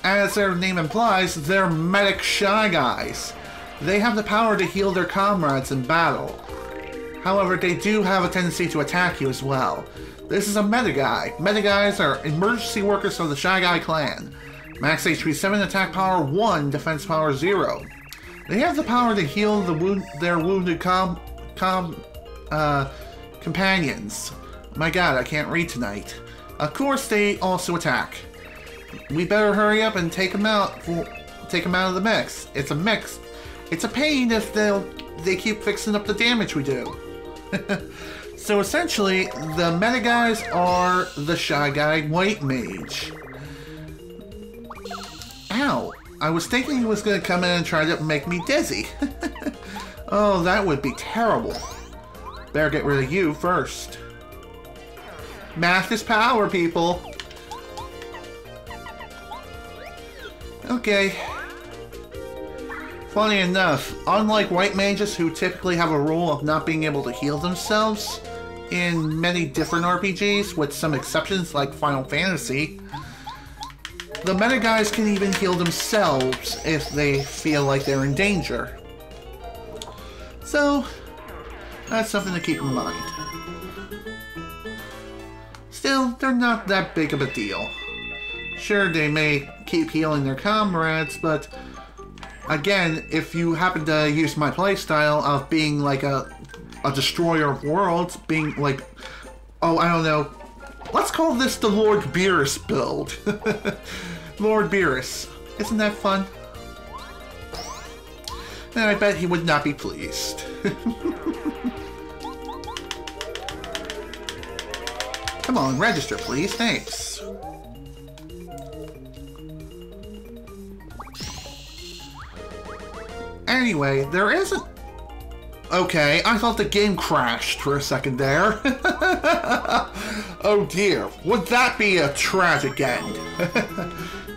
As their name implies, they're medic Shy Guys. They have the power to heal their comrades in battle. However, they do have a tendency to attack you as well. This is a Meta Guy. Meta Guys are emergency workers of the Shy Guy clan. Max HP 7, attack power 1, defense power 0. They have the power to heal their wounded companions. My god, I can't read tonight. Of course, they also attack. We better hurry up and take them out of the mix. It's a mix. It's a pain if they keep fixing up the damage we do. So essentially, the Meta Guys are the Shy Guy White Mage. Ow! I was thinking he was going to come in and try to make me dizzy. Oh, that would be terrible. Better get rid of you first. Math is power, people. Okay. Funny enough, unlike white mages who typically have a rule of not being able to heal themselves in many different RPGs, with some exceptions like Final Fantasy, the Meta Guys can even heal themselves if they feel like they're in danger. So, that's something to keep in mind. Still, they're not that big of a deal. Sure, they may keep healing their comrades, but again, if you happen to use my playstyle of being like a destroyer of worlds, being like, oh, I don't know, let's call this the Lord Beerus build. Lord Beerus. Isn't that fun? And I bet he would not be pleased. Come on, register please, thanks. Anyway, there isn't... Okay, I thought the game crashed for a second there. Oh dear, would that be a tragic end?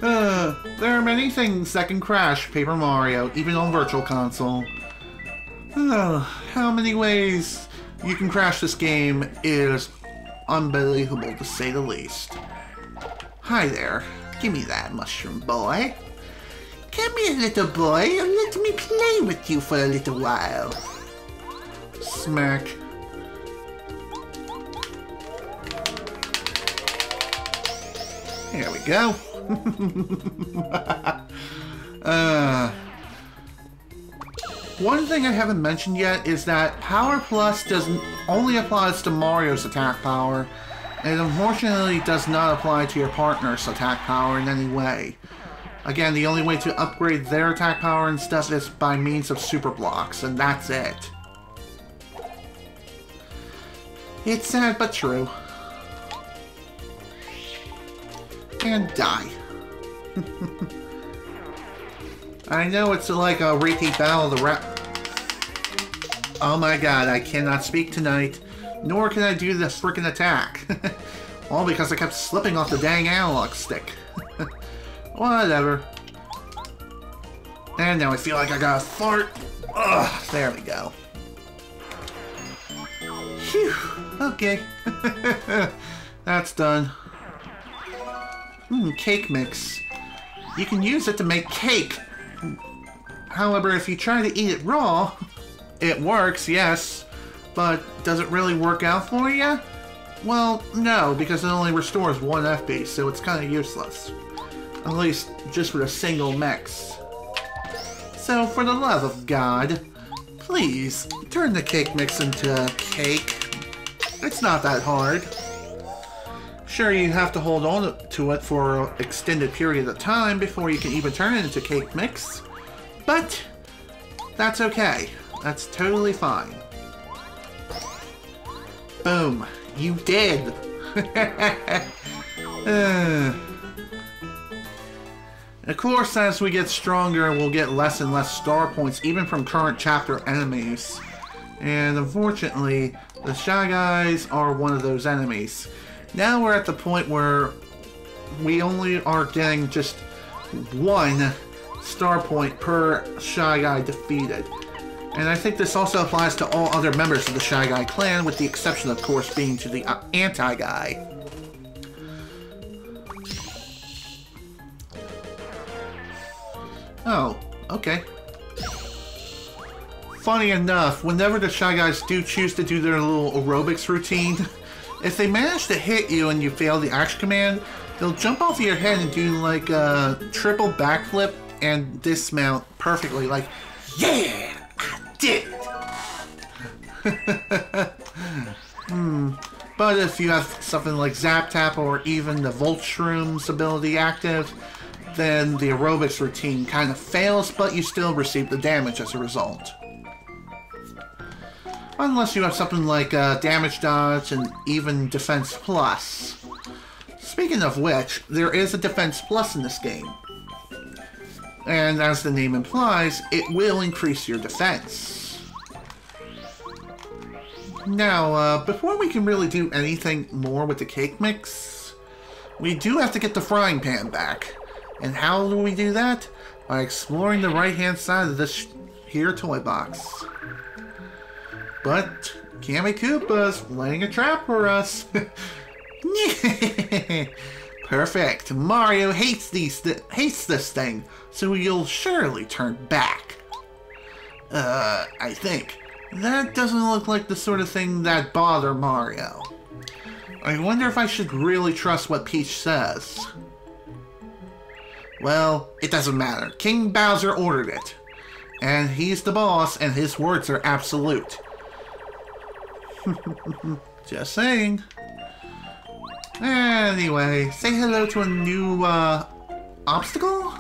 There are many things that can crash Paper Mario, even on Virtual Console. How many ways you can crash this game is unbelievable, to say the least. Hi there, give me that, mushroom boy. Come here, little boy, and let me play with you for a little while. Smack. There we go. One thing I haven't mentioned yet is that Power Plus doesn't only applies to Mario's attack power, and unfortunately does not apply to your partner's attack power in any way. Again, the only way to upgrade their attack power and stuff is by means of super blocks, and that's it. It's sad but true. And die. I know it's like a repeat battle of the rap. Oh my god, I cannot speak tonight. Nor can I do this freaking attack. All because I kept slipping off the dang analog stick. Whatever. And now I feel like I got a fart. Ugh, there we go. Phew. Okay. That's done. Cake mix. You can use it to make cake. However, if you try to eat it raw, it works, yes. But does it really work out for you? Well, no, because it only restores 1 FP, so it's kind of useless. At least, just for a single mix. So, for the love of God, please, turn the cake mix into cake. It's not that hard. Sure, you have to hold on to it for an extended period of time before you can even turn it into cake mix. But, that's okay. That's totally fine. Boom. You did! Of course, as we get stronger, we'll get less and less star points, even from current chapter enemies. And unfortunately, the Shy Guys are one of those enemies. Now we're at the point where we only are getting just 1 star point per Shy Guy defeated. And I think this also applies to all other members of the Shy Guy clan, with the exception, of course, being to the anti-guy. Oh, okay. Funny enough, whenever the Shy Guys do choose to do their little aerobics routine, if they manage to hit you and you fail the action command, they'll jump off your head and do like a triple backflip and dismount perfectly, like, yeah, I did it! But if you have something like Zap Tap or even the Volt Shroom's ability active, then the aerobics routine kind of fails, but you still receive the damage as a result. Unless you have something like Damage Dodge and even Defense Plus. Speaking of which, there is a Defense Plus in this game. And as the name implies, it will increase your defense. Now, before we can really do anything more with the cake mix, we do have to get the frying pan back. And how do we do that? By exploring the right-hand side of this here toy box. But Kammy Koopa's laying a trap for us. Perfect. Mario hates this thing, so you'll surely turn back. I think. That doesn't look like the sort of thing that bother Mario. I wonder if I should really trust what Peach says. Well, it doesn't matter. King Bowser ordered it. And he's the boss, and his words are absolute. Just saying. Anyway, say hello to a new, obstacle?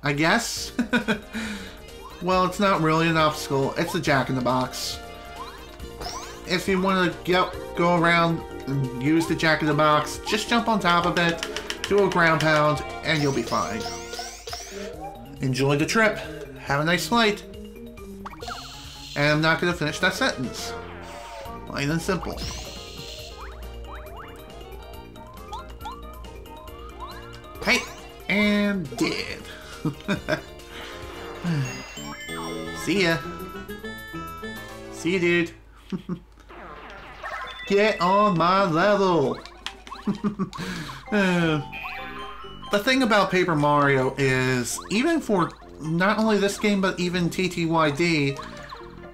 I guess? Well, it's not really an obstacle. It's a Jack-in-the-Box. If you want to go around and use the Jack-in-the-Box, just jump on top of it, do a ground pound, and you'll be fine. Enjoy the trip. Have a nice flight. and I'm not going to finish that sentence. Plain and simple. Hey, and dead. See ya. See you, dude. Get on my level. The thing about Paper Mario is, even for not only this game, but even TTYD,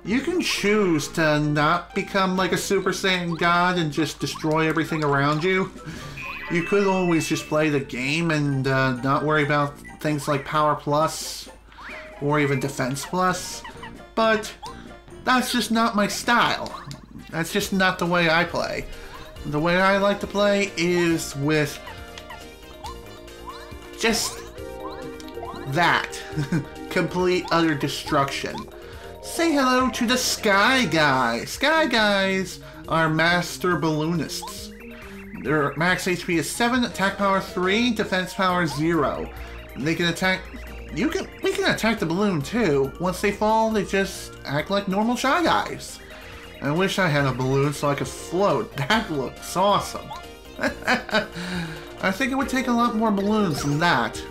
you can choose to not become like a Super Saiyan God and just destroy everything around you. You could always just play the game and not worry about things like Power Plus or even Defense Plus, but that's just not my style. That's just not the way I play. The way I like to play is with just that. Complete utter destruction. Say hello to the Sky Guys. Sky Guys are master balloonists. Their max HP is 7, attack power 3, defense power 0. They can attack... We can attack the balloon too. Once they fall, they just act like normal Shy Guys. I wish I had a balloon so I could float. That looks awesome. I think it would take a lot more balloons than that.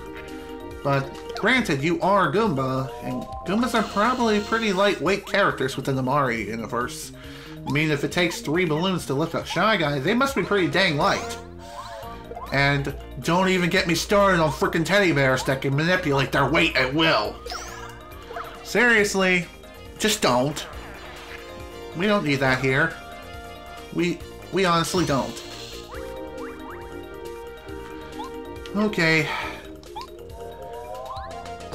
But granted, you are Goomba, and Goombas are probably pretty lightweight characters within the Mario universe. I mean, if it takes 3 balloons to lift a Shy Guy, they must be pretty dang light. And don't even get me started on frickin' teddy bears that can manipulate their weight at will. Seriously, just don't. We don't need that here. We honestly don't. Okay.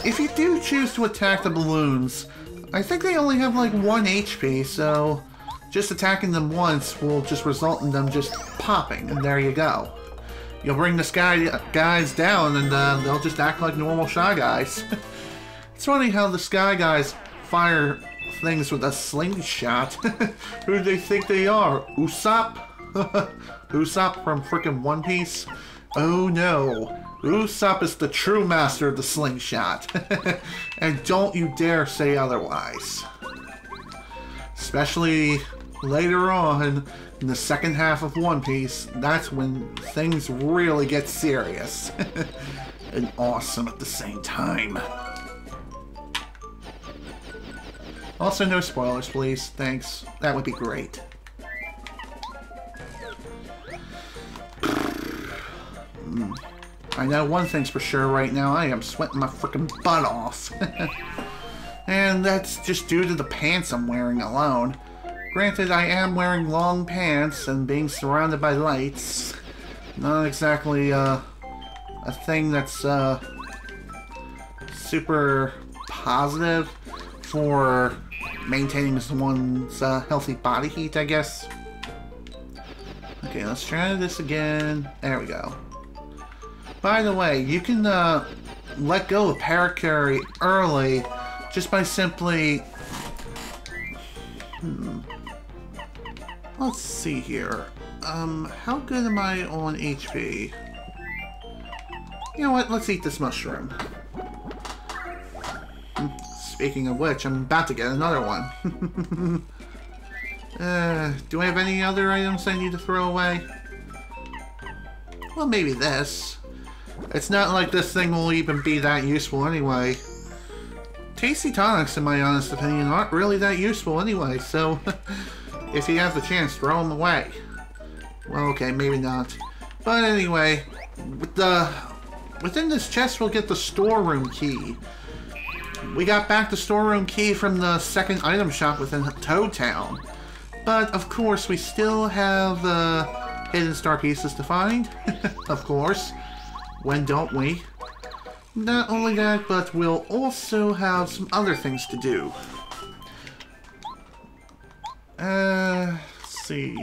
If you do choose to attack the balloons, I think they only have like 1 HP, so just attacking them once will just result in them just popping, and there you go. You'll bring the Sky Guys down, and they'll just act like normal Shy Guys. It's funny how the Sky Guys fire things with a slingshot. Who do they think they are? Usopp? Usopp from frickin' One Piece? Oh no. Usopp is the true master of the slingshot. And don't you dare say otherwise. Especially later on in the second half of One Piece, that's when things really get serious. And awesome at the same time. Also, no spoilers, please. Thanks. That would be great. I know one thing's for sure right now. I am sweating my frickin' butt off. And that's just due to the pants I'm wearing alone. Granted, I am wearing long pants and being surrounded by lights. Not exactly a thing that's super positive for maintaining one's healthy body heat, I guess. Okay, let's try this again. There we go. By the way, you can let go of Parakarry early just by simply... Let's see here. How good am I on HP? You know what? Let's eat this mushroom. Speaking of which, I'm about to get another one. Do I have any other items I need to throw away? Well, maybe this. It's not like this thing will even be that useful anyway. Tasty tonics, in my honest opinion, aren't really that useful anyway, so if you have the chance, throw them away. Well, okay, maybe not. But anyway, within this chest we'll get the storeroom key. We got back the storeroom key from the second item shop within Toad Town. But, of course, we still have hidden star pieces to find. Of course. When don't we? Not only that, but we'll also have some other things to do. Let's see.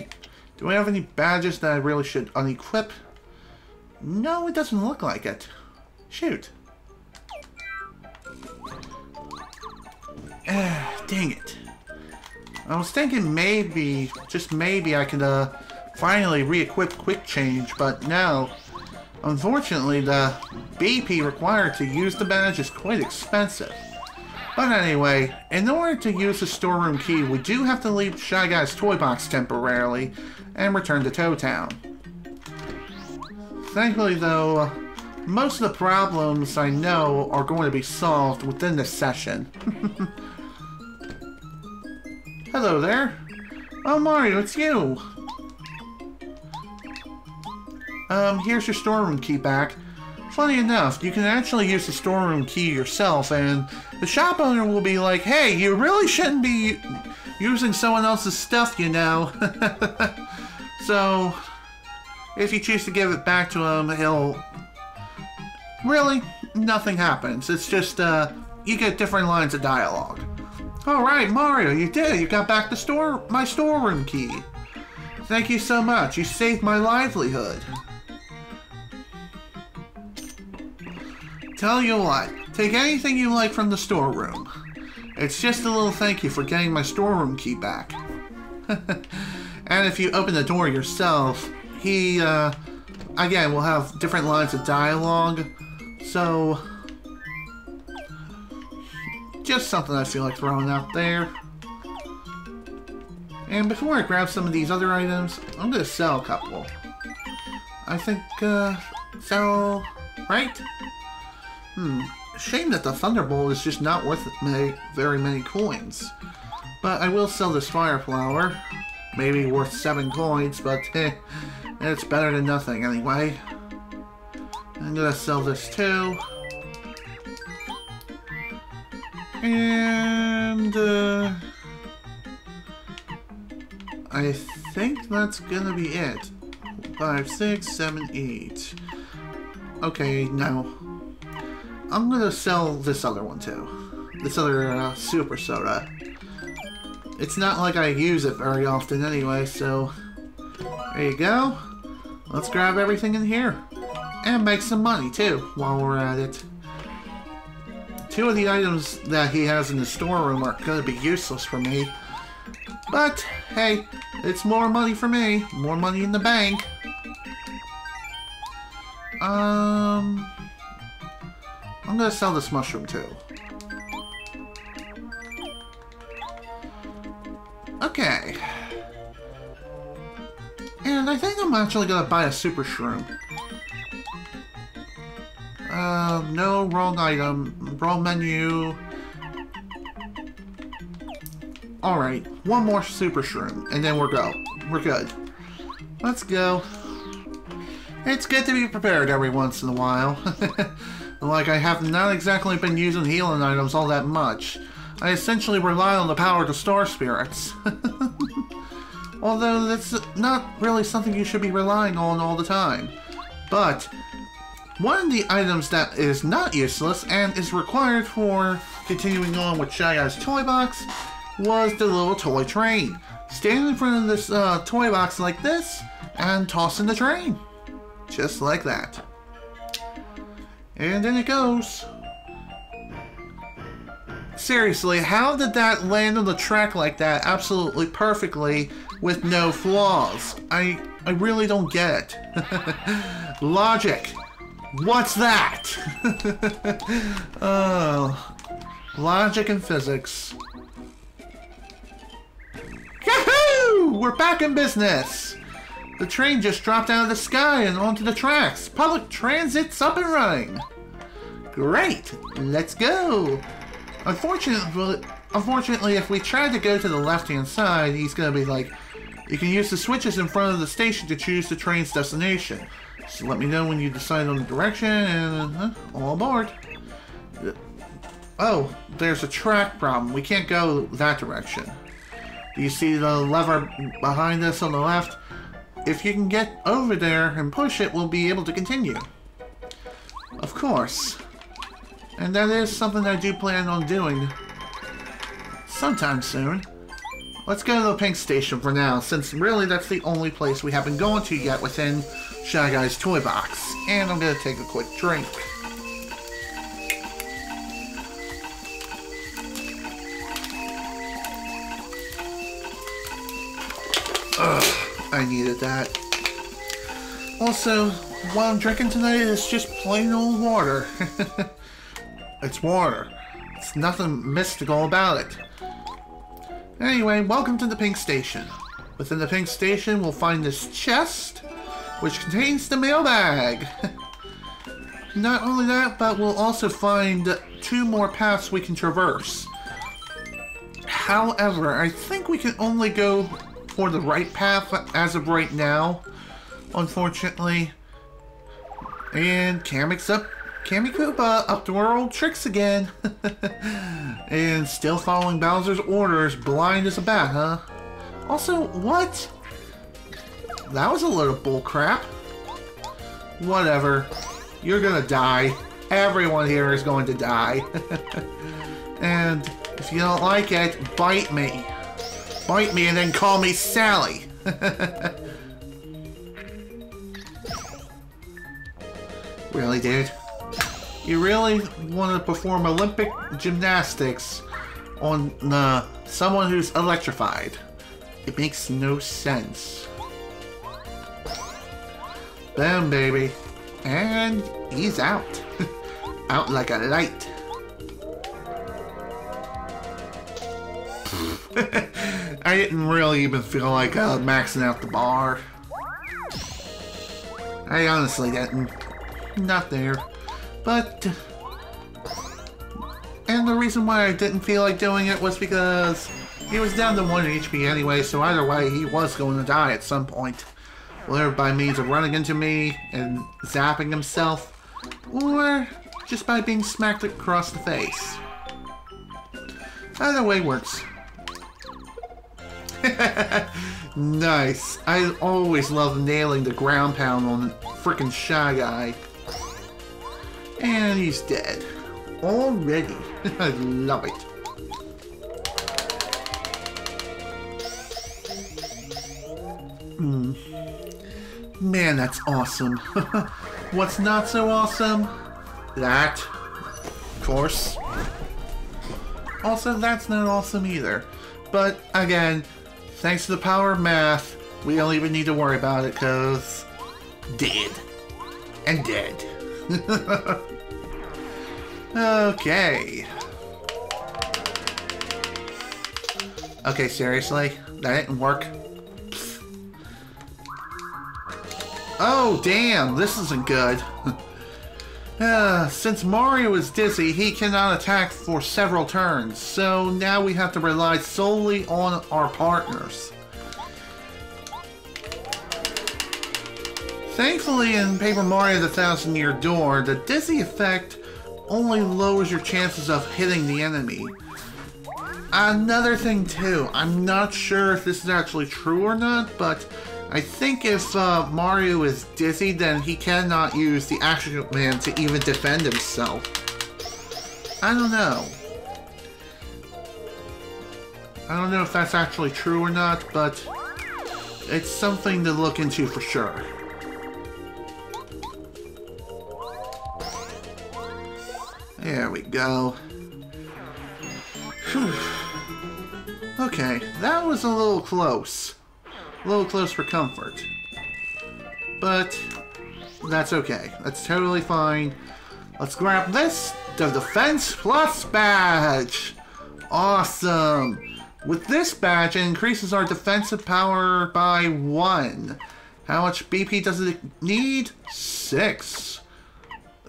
Do I have any badges that I really should unequip? No, it doesn't look like it. Shoot. Dang it. I was thinking maybe, just maybe, I could finally re-equip Quick Change, but no. Unfortunately, the BP required to use the badge is quite expensive. But anyway, in order to use the storeroom key, we do have to leave Shy Guy's toy box temporarily and return to Toad Town. Thankfully though, most of the problems I know are going to be solved within this session. Hello there. Oh Mario, it's you. Here's your storeroom key back. Funny enough, you can actually use the storeroom key yourself, and the shop owner will be like, hey, you really shouldn't be using someone else's stuff, you know. So, if you choose to give it back to him, he'll... Really, nothing happens. It's just, you get different lines of dialogue. Alright, Mario, you did. You got back my storeroom key. Thank you so much. You saved my livelihood. Tell you what, take anything you like from the storeroom. It's just a little thank you for getting my storeroom key back. And if you open the door yourself, he, again, will have different lines of dialogue. So, just something I feel like throwing out there. And before I grab some of these other items, I'm going to sell a couple. I think, sell, right? Shame that the Thunderbolt is just not worth very many coins. But I will sell this Fire Flower. Maybe worth 7 coins, but it's better than nothing anyway. I'm gonna sell this too. And I think that's gonna be it. 5, 6, 7, 8. Okay, no. I'm gonna sell this other one too. This other super soda. It's not like I use it very often anyway, so there you go. Let's grab everything in here. And make some money too, while we're at it. 2 of the items that he has in the storeroom are gonna be useless for me. But, hey, it's more money for me. More money in the bank. I'm gonna sell this mushroom too. Okay. And I think I'm actually gonna buy a super shroom. No, wrong item. Wrong menu. Alright, one more super shroom, and then we're good. Let's go. It's good to be prepared every once in a while. Like, I have not exactly been using healing items all that much. I essentially rely on the power of the star spirits. Although that's not really something you should be relying on all the time. But one of the items that is not useless and is required for continuing on with Shy Guy's toy box was the little toy train. Stand in front of this toy box like this and toss in the train. Just like that. And then it goes. Seriously, how did that land on the track like that absolutely perfectly with no flaws? I really don't get it. Logic. What's that? Oh, logic and physics. Yahoo! We're back in business. The train just dropped out of the sky and onto the tracks. Public transit's up and running. Great, let's go. Unfortunately, if we try to go to the left-hand side, he's gonna be like, you can use the switches in front of the station to choose the train's destination. So let me know when you decide on the direction and all aboard. Oh, there's a track problem. We can't go that direction. Do you see the lever behind us on the left? If you can get over there and push it, we'll be able to continue. Of course. And that is something I do plan on doing sometime soon. Let's go to the pink station for now, since really that's the only place we haven't gone to yet within Shy Guy's toy box. And I'm going to take a quick drink. Ugh, I needed that. Also, what I'm drinking tonight is just plain old water. It's water. It's There's nothing mystical about it. Anyway, welcome to the Pink Station. Within the Pink Station, we'll find this chest, which contains the mailbag. Not only that, but we'll also find 2 more paths we can traverse. However, I think we can only go for the right path as of right now, unfortunately. And Kammy Koopa up to her old tricks again. And still following Bowser's orders, blind as a bat, huh? Also, what? That was a little bullcrap. Whatever. You're gonna die. Everyone here is going to die. And if you don't like it, bite me. Bite me and then call me Sally. Really, dude? You really want to perform Olympic gymnastics on someone who's electrified? It makes no sense. Bam, baby. And he's out. Out like a light. I didn't really even feel like maxing out the bar. I honestly didn't. Not there. But... And the reason why I didn't feel like doing it was because he was down to 1 HP anyway, so either way he was going to die at some point. Whether by means of running into me and zapping himself, or just by being smacked across the face. Either way works. Nice. I always love nailing the ground pound on the frickin' Shy Guy. And he's dead. Already. I love it. Man, that's awesome. What's not so awesome? That. Of course. Also, that's not awesome either. But, again, thanks to the power of math, we don't even need to worry about it, because... Dead. And dead. Okay. Okay, seriously? That didn't work? Oh, damn, this isn't good. Since Mario is dizzy, he cannot attack for several turns, so now we have to rely solely on our partners. Thankfully, in Paper Mario the Thousand Year Door, the dizzy effect only lowers your chances of hitting the enemy. Another thing too, I'm not sure if this is actually true or not, but I think if Mario is dizzy, then he cannot use the action command to even defend himself. I don't know. I don't know if that's actually true or not, but it's something to look into for sure. There we go. Whew. Okay, that was a little close. A little close for comfort. But that's okay. That's totally fine. Let's grab this, the Defense Plus badge. Awesome. With this badge, it increases our defensive power by 1. How much BP does it need? 6.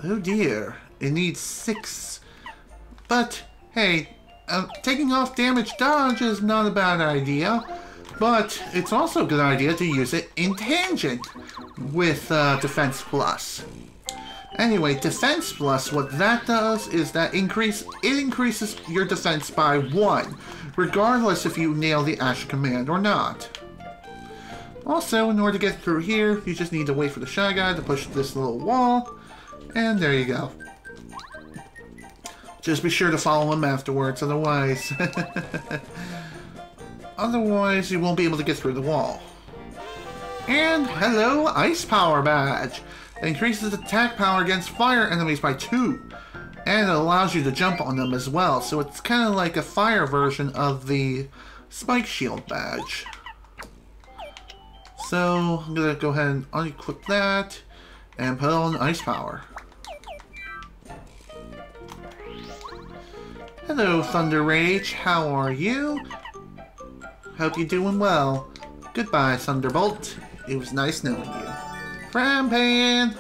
Oh dear. It needs 6. But, hey, taking off damage dodge is not a bad idea. But it's also a good idea to use it in Tangent with Defense Plus. Anyway, Defense Plus, what that does is that it increases your defense by 1, regardless if you nail the action command or not. Also, in order to get through here, you just need to wait for the Shy Guy to push this little wall, and there you go. Just be sure to follow him afterwards, otherwise... Otherwise, you won't be able to get through the wall. And, hello, Ice Power Badge. It increases attack power against fire enemies by 2. And it allows you to jump on them as well. So it's kind of like a fire version of the Spike Shield Badge. So, I'm going to go ahead and unequip that. And put on Ice Power. Hello, Thunder Rage. How are you? Hope you're doing well. Goodbye, Thunderbolt. It was nice knowing you. Frying pan!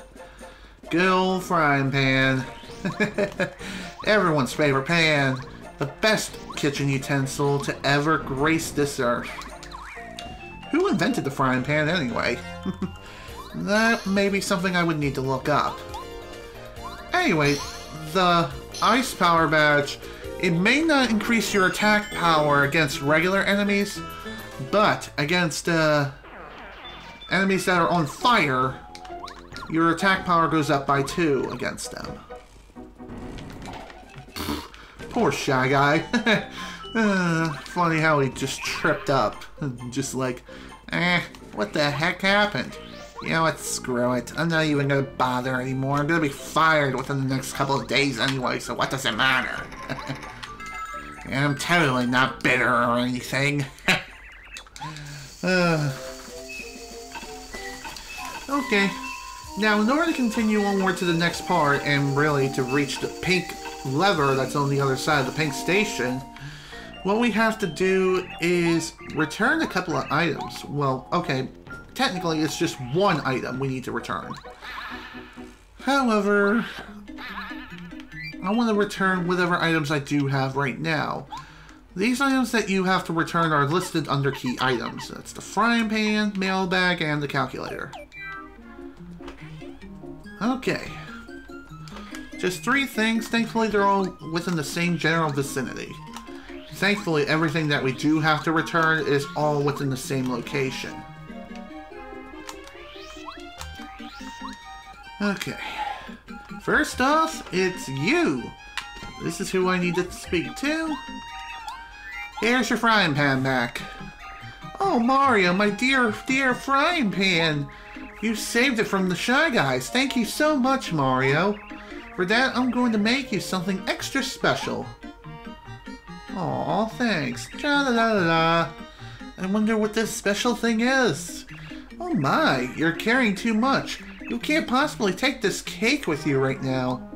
Good old frying pan. Everyone's favorite pan. The best kitchen utensil to ever grace this earth. Who invented the frying pan anyway? That may be something I would need to look up. Anyway, the Ice Power Badge, it may not increase your attack power against regular enemies, but against enemies that are on fire, your attack power goes up by 2 against them. Poor Shy Guy. Funny how he just tripped up. Just like, what the heck happened? You know what, screw it. I'm not even gonna bother anymore. I'm gonna be fired within the next couple of days anyway, so what does it matter? And I'm totally not bitter or anything. Okay. Now, in order to continue onward to the next part, and really to reach the pink lever that's on the other side of the pink station, what we have to do is return a couple of items. Well, okay, technically it's just one item we need to return. However, I want to return whatever items I do have right now. These items that you have to return are listed under key items. That's the frying pan, mailbag, and the calculator. Okay. Just 3 things. Thankfully, they're all within the same general vicinity. Thankfully, everything that we do have to return is all within the same location. Okay. First off, it's you. This is who I need to speak to. Here's your frying pan back. Oh, Mario, my dear frying pan. You saved it from the Shy Guys. Thank you so much, Mario. For that, I'm going to make you something extra special. Aw, thanks. Tra-la-la-la-la. I wonder what this special thing is. Oh my, you're carrying too much. You can't possibly take this cake with you right now.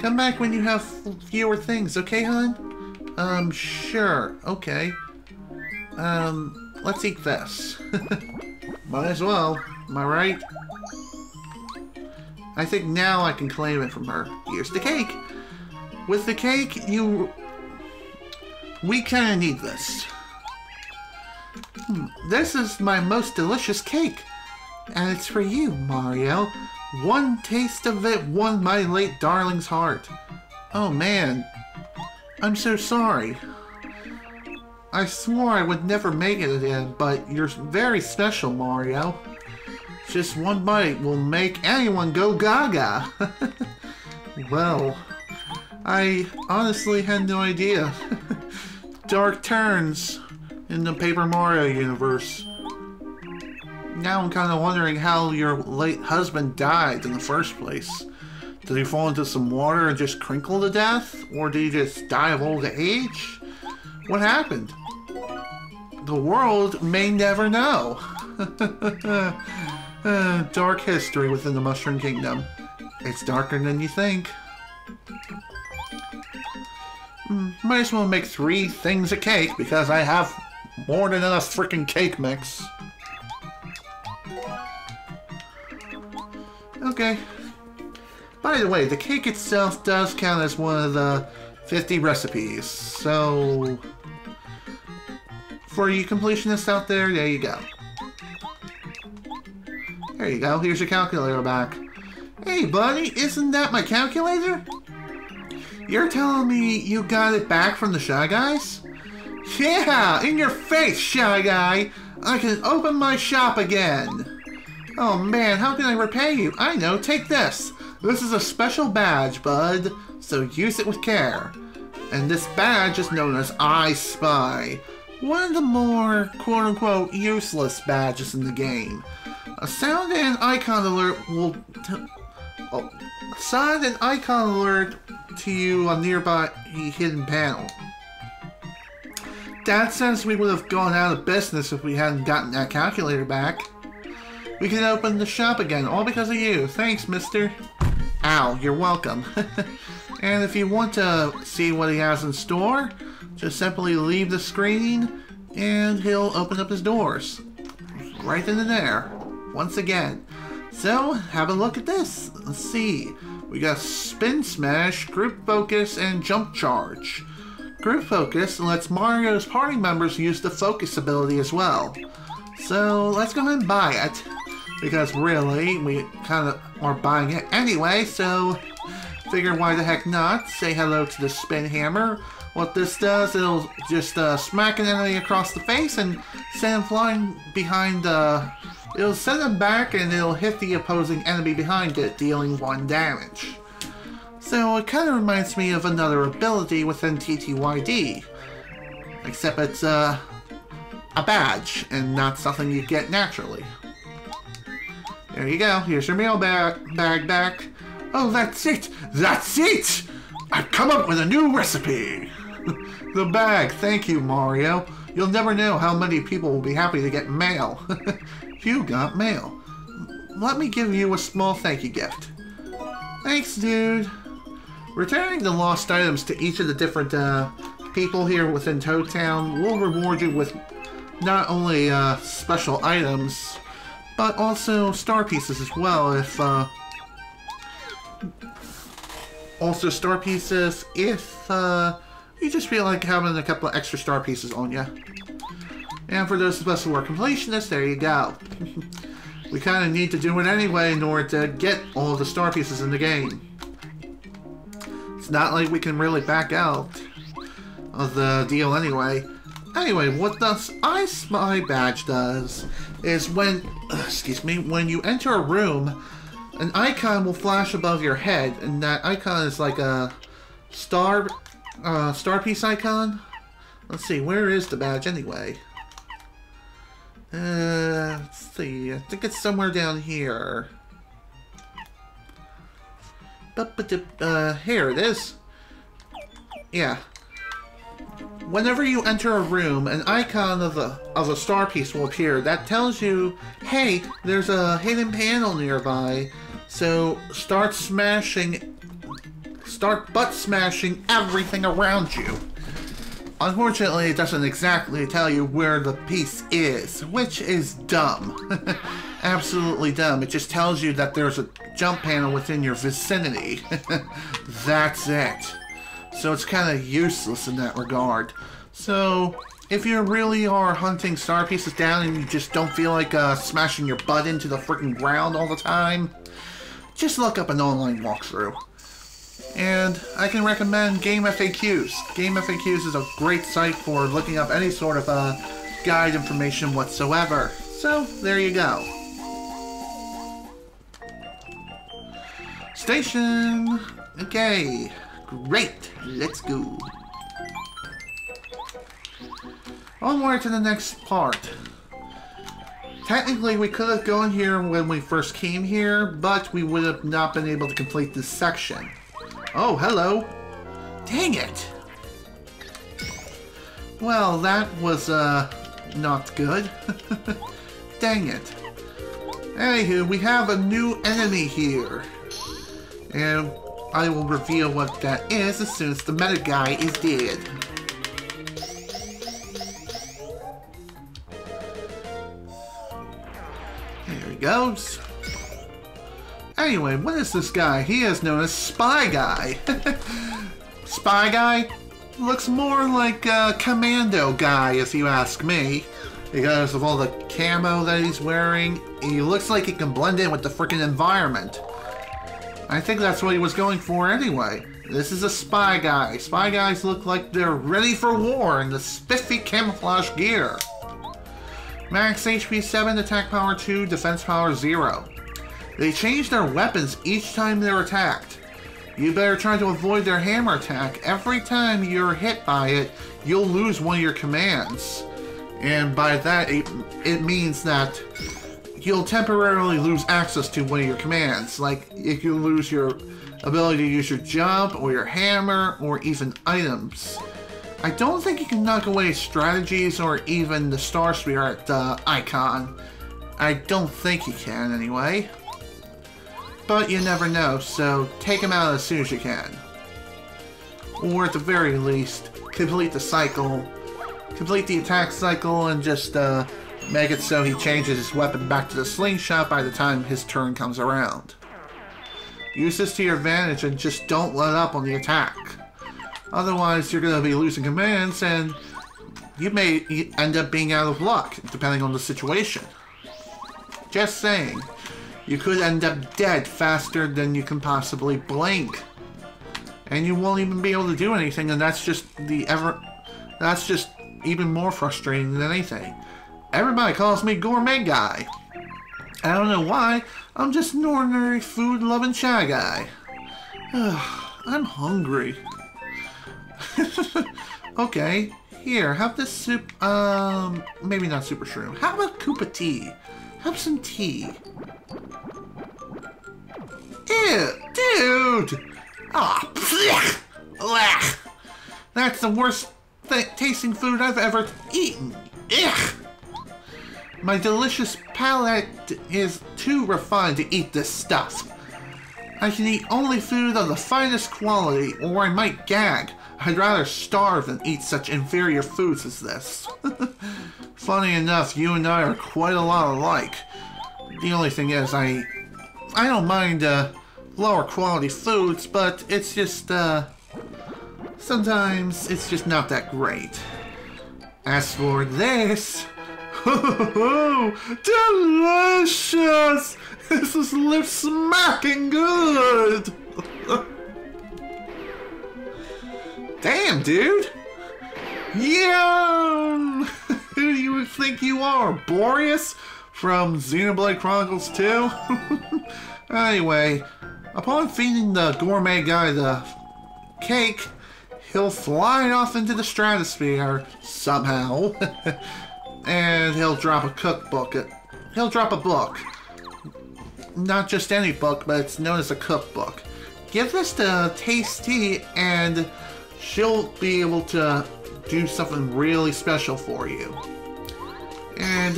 Come back when you have fewer things, okay, hon? Sure. Okay. Let's eat this. Might as well. Am I right? I think now I can claim it from her. Here's the cake. With the cake, we kind of need this. This is my most delicious cake. And it's for you, Mario. One taste of it won my late darling's heart. Oh man. I'm so sorry. I swore I would never make it again, but you're very special, Mario. Just one bite will make anyone go gaga. Well, I honestly had no idea. Dark turns in the Paper Mario universe. Now I'm kind of wondering how your late husband died in the first place. Did he fall into some water and just crinkle to death? Or did he just die of old age? What happened? The world may never know. Dark history within the Mushroom Kingdom. It's darker than you think. Might as well make 3 things of cake because I have more than enough freaking cake mix. Okay. By the way, the cake itself does count as one of the 50 recipes, so for you completionists out there, there you go. There you go, here's your calculator back. Hey buddy, isn't that my calculator? You're telling me you got it back from the Shy Guys? Yeah, in your face, Shy Guy! I can open my shop again! Oh man, how can I repay you? I know, take this! This is a special badge, bud, so use it with care. And this badge is known as I Spy. One of the more, quote-unquote, useless badges in the game. A sound and icon alert will... sound and icon alert to you on nearby hidden panel. Dad says we would have gone out of business if we hadn't gotten that calculator back. We can open the shop again, all because of you. Thanks, mister. Ow, you're welcome. And if you want to see what he has in store, just simply leave the screen and he'll open up his doors. Right in there. Once again. So, have a look at this. Let's see. We got Spin Smash, Group Focus, and Jump Charge. Group Focus lets Mario's party members use the Focus ability as well. So, let's go ahead and buy it. Because really, we kind of are buying it anyway, so figure why the heck not. Say hello to the Spin Hammer. What this does, it'll just smack an enemy across the face and send him flying behind, it'll send him back and it'll hit the opposing enemy behind it, dealing 1 damage. So it kind of reminds me of another ability within TTYD. Except it's, a badge and not something you get naturally. There you go, here's your mail bag back. Oh, that's it! That's it! I've come up with a new recipe! The bag, thank you, Mario. You'll never know how many people will be happy to get mail. You got mail. Let me give you a small thank you gift. Thanks, dude. Returning the lost items to each of the different people here within Toad Town will reward you with not only special items, but also star pieces as well. If also star pieces if you just feel like having a couple of extra star pieces on you. And for those of us who are completionists, there you go. We kind of need to do it anyway in order to get all of the star pieces in the game. It's not like we can really back out of the deal anyway. Anyway, what the I Spy badge does is when, excuse me, when you enter a room, an icon will flash above your head, and that icon is like a star piece icon. Let's see, where is the badge anyway? Let's see, I think it's somewhere down here. Here it is. Yeah. Whenever you enter a room, an icon of a star piece will appear. That tells you, hey, there's a hidden panel nearby. So start butt smashing everything around you. Unfortunately, it doesn't exactly tell you where the piece is, which is dumb. Absolutely dumb. It just tells you that there's a jump panel within your vicinity. That's it. So it's kind of useless in that regard. So if you really are hunting star pieces down and you just don't feel like smashing your butt into the freaking ground all the time, just look up an online walkthrough. And I can recommend Game FAQs. Game FAQs is a great site for looking up any sort of guide information whatsoever. So, there you go. Station! Okay, great, let's go. Onward to the next part. Technically, we could have gone here when we first came here, but we would have not been able to complete this section. Oh, hello. Dang it. Well, that was, not good. Dang it. Anywho, we have a new enemy here. And I will reveal what that is as soon as the meta guy is dead. There he goes. Anyway, what is this guy? He is known as Spy Guy. Spy Guy looks more like a Commando Guy, if you ask me. Because of all the camo that he's wearing, he looks like he can blend in with the freaking environment. I think that's what he was going for anyway. This is a Spy Guy. Spy Guys look like they're ready for war in the spiffy camouflage gear. Max HP 7, attack power 2, defense power 0. They change their weapons each time they're attacked. You better try to avoid their hammer attack. Every time you're hit by it, you'll lose one of your commands. And by that, it means that you'll temporarily lose access to one of your commands. Like, if you lose your ability to use your jump, or your hammer, or even items. I don't think you can knock away strategies, or even the Star Spirit icon. I don't think you can, anyway. But you never know, so take him out as soon as you can. Or at the very least, complete the cycle. Complete the attack cycle and just make it so he changes his weapon back to the slingshot by the time his turn comes around. Use this to your advantage and just don't let up on the attack. Otherwise, you're going to be losing commands and you may end up being out of luck, depending on the situation. Just saying. You could end up dead faster than you can possibly blink. And you won't even be able to do anything, and that's just even more frustrating than anything. Everybody calls me Gourmet Guy. I don't know why, I'm just an ordinary food-loving shy guy. I'm hungry. Okay, here, have this soup, maybe not super shroom. How about a cup of tea? Have some tea. Ew, dude! Ah, that's the worst tasting food I've ever eaten. Ugh. My delicious palate is too refined to eat this stuff. I can eat only food of the finest quality, or I might gag. I'd rather starve than eat such inferior foods as this. Funny enough, you and I are quite a lot alike. The only thing is, I don't mind lower quality foods, but it's just sometimes it's just not that great. As for this, delicious! This is lip smacking good! Damn, dude! Yum! Who do you think you are, Boreas from Xenoblade Chronicles 2? Anyway, upon feeding the Gourmet Guy the cake, he'll fly off into the stratosphere somehow, and he'll drop a cookbook. He'll drop a book. Not just any book, but it's known as a cookbook. Give this to Tasty, and she'll be able to do something really special for you. And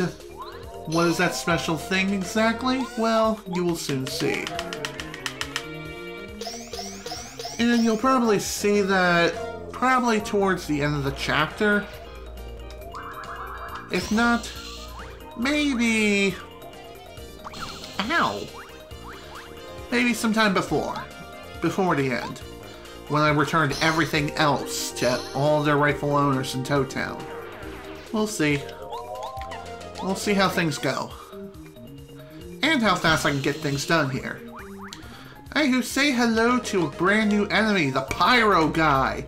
what is that special thing exactly? Well, you will soon see. And you'll probably see that probably towards the end of the chapter. If not, maybe... Ow! Maybe sometime before the end, when I returned everything else to all their rightful owners in Toad Town. We'll see. We'll see how things go. And how fast I can get things done here. Hey, say hello to a brand new enemy, the Pyro Guy.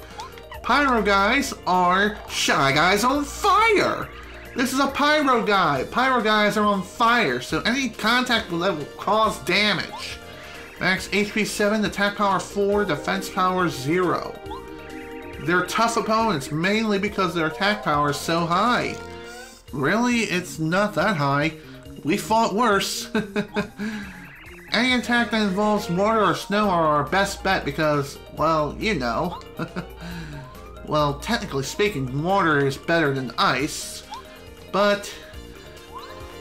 Pyro Guys are Shy Guys on fire! This is a Pyro Guy. Pyro Guys are on fire, so any contact with them will cause damage. Max HP 7, attack power 4, defense power 0. They're tough opponents, mainly because their attack power is so high. Really, it's not that high. We fought worse. Any attack that involves water or snow are our best bet because, well, you know. Well, technically speaking, water is better than ice, but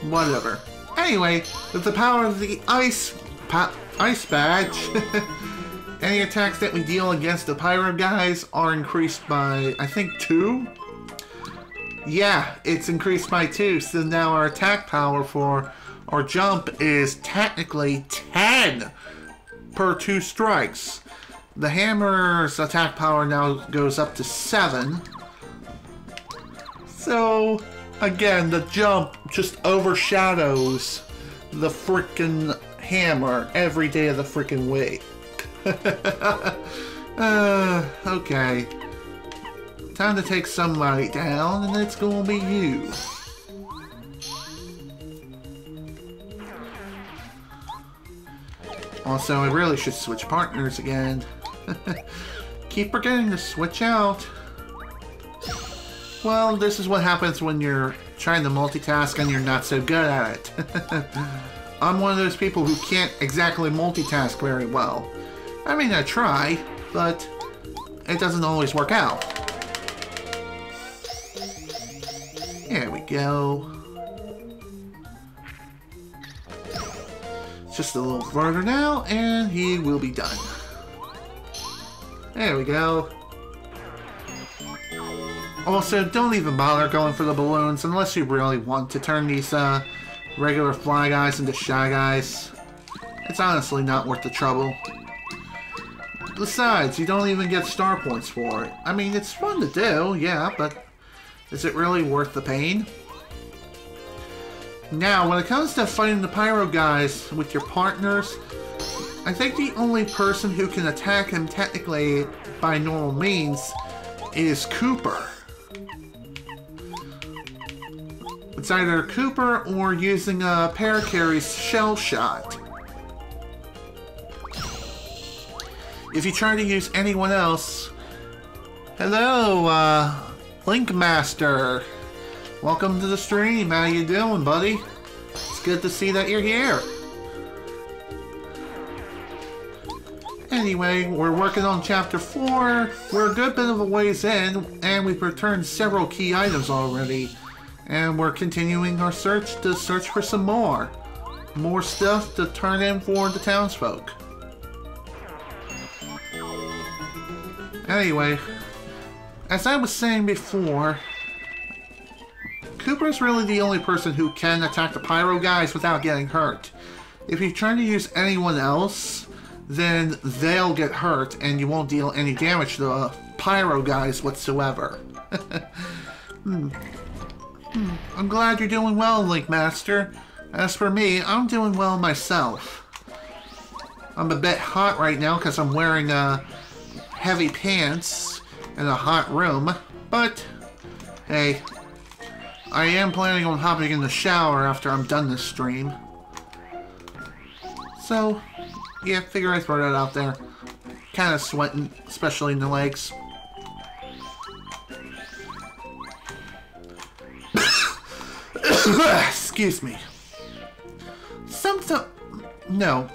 whatever. Anyway, with the power of the ice badge, any attacks that we deal against the Pyro Guys are increased by, I think, 2? Yeah, it's increased by 2, so now our attack power for our jump is technically 10 per 2 strikes. The hammer's attack power now goes up to 7. So, again, the jump just overshadows the frickin' hammer every day of the frickin' week. Okay. Time to take somebody down, and it's gonna be you. Also, I really should switch partners again. Keep forgetting to switch out. Well, this is what happens when you're trying to multitask and you're not so good at it. I'm one of those people who can't exactly multitask very well. I mean, I try, but it doesn't always work out. There we go. Just a little further now, and he will be done. There we go. Also, don't even bother going for the balloons unless you really want to turn these regular Fly Guys into Shy Guys. It's honestly not worth the trouble. Besides, you don't even get star points for it. I mean, it's fun to do, yeah, but is it really worth the pain? Now, when it comes to fighting the Pyro Guys with your partners, I think the only person who can attack him technically by normal means is Cooper. It's either Cooper or using a Parakarry's Shell Shot. If you try to use anyone else... Hello, Link Master. Welcome to the stream. How you doing, buddy? It's good to see that you're here. Anyway, we're working on Chapter 4. We're a good bit of a ways in, and we've returned several key items already. And we're continuing our search for some more. More stuff to turn in for the townsfolk. Anyway, as I was saying before, Cooper's really the only person who can attack the Pyro Guys without getting hurt. If you try to use anyone else, then they'll get hurt and you won't deal any damage to the Pyro Guys whatsoever. I'm glad you're doing well, Link Master. As for me, I'm doing well myself. I'm a bit hot right now because I'm wearing heavy pants in a hot room, but hey, I am planning on hopping in the shower after I'm done this stream. So, yeah, figure I throw that out there. Kind of sweating, especially in the legs. Excuse me. No.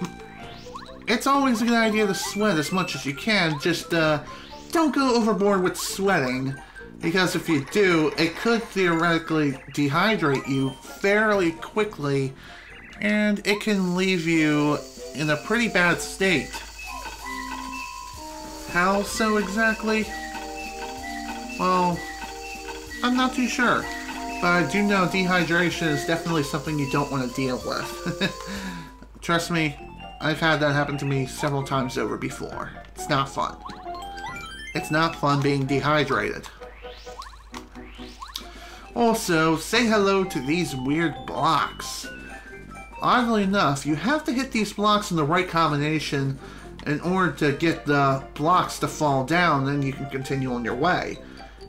It's always a good idea to sweat as much as you can, just don't go overboard with sweating, because if you do, it could theoretically dehydrate you fairly quickly, and it can leave you in a pretty bad state. How so exactly? Well, I'm not too sure, but I do know dehydration is definitely something you don't want to deal with. Trust me, I've had that happen to me several times over before. It's not fun. It's not fun being dehydrated. Also, say hello to these weird blocks. Oddly enough, you have to hit these blocks in the right combination in order to get the blocks to fall down, then you can continue on your way.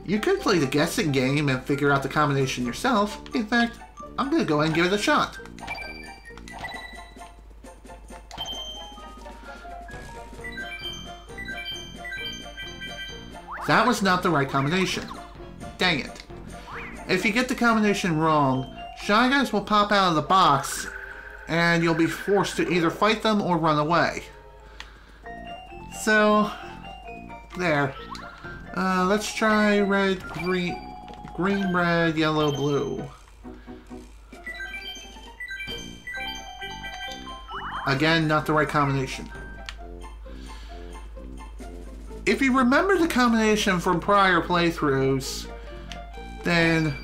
You could play the guessing game and figure out the combination yourself. In fact, I'm going to go ahead and give it a shot. That was not the right combination. Dang it. If you get the combination wrong, Shy Guys will pop out of the box, and you'll be forced to either fight them or run away. So, there. Let's try red, green, red, yellow, blue. Again, not the right combination. If you remember the combination from prior playthroughs, then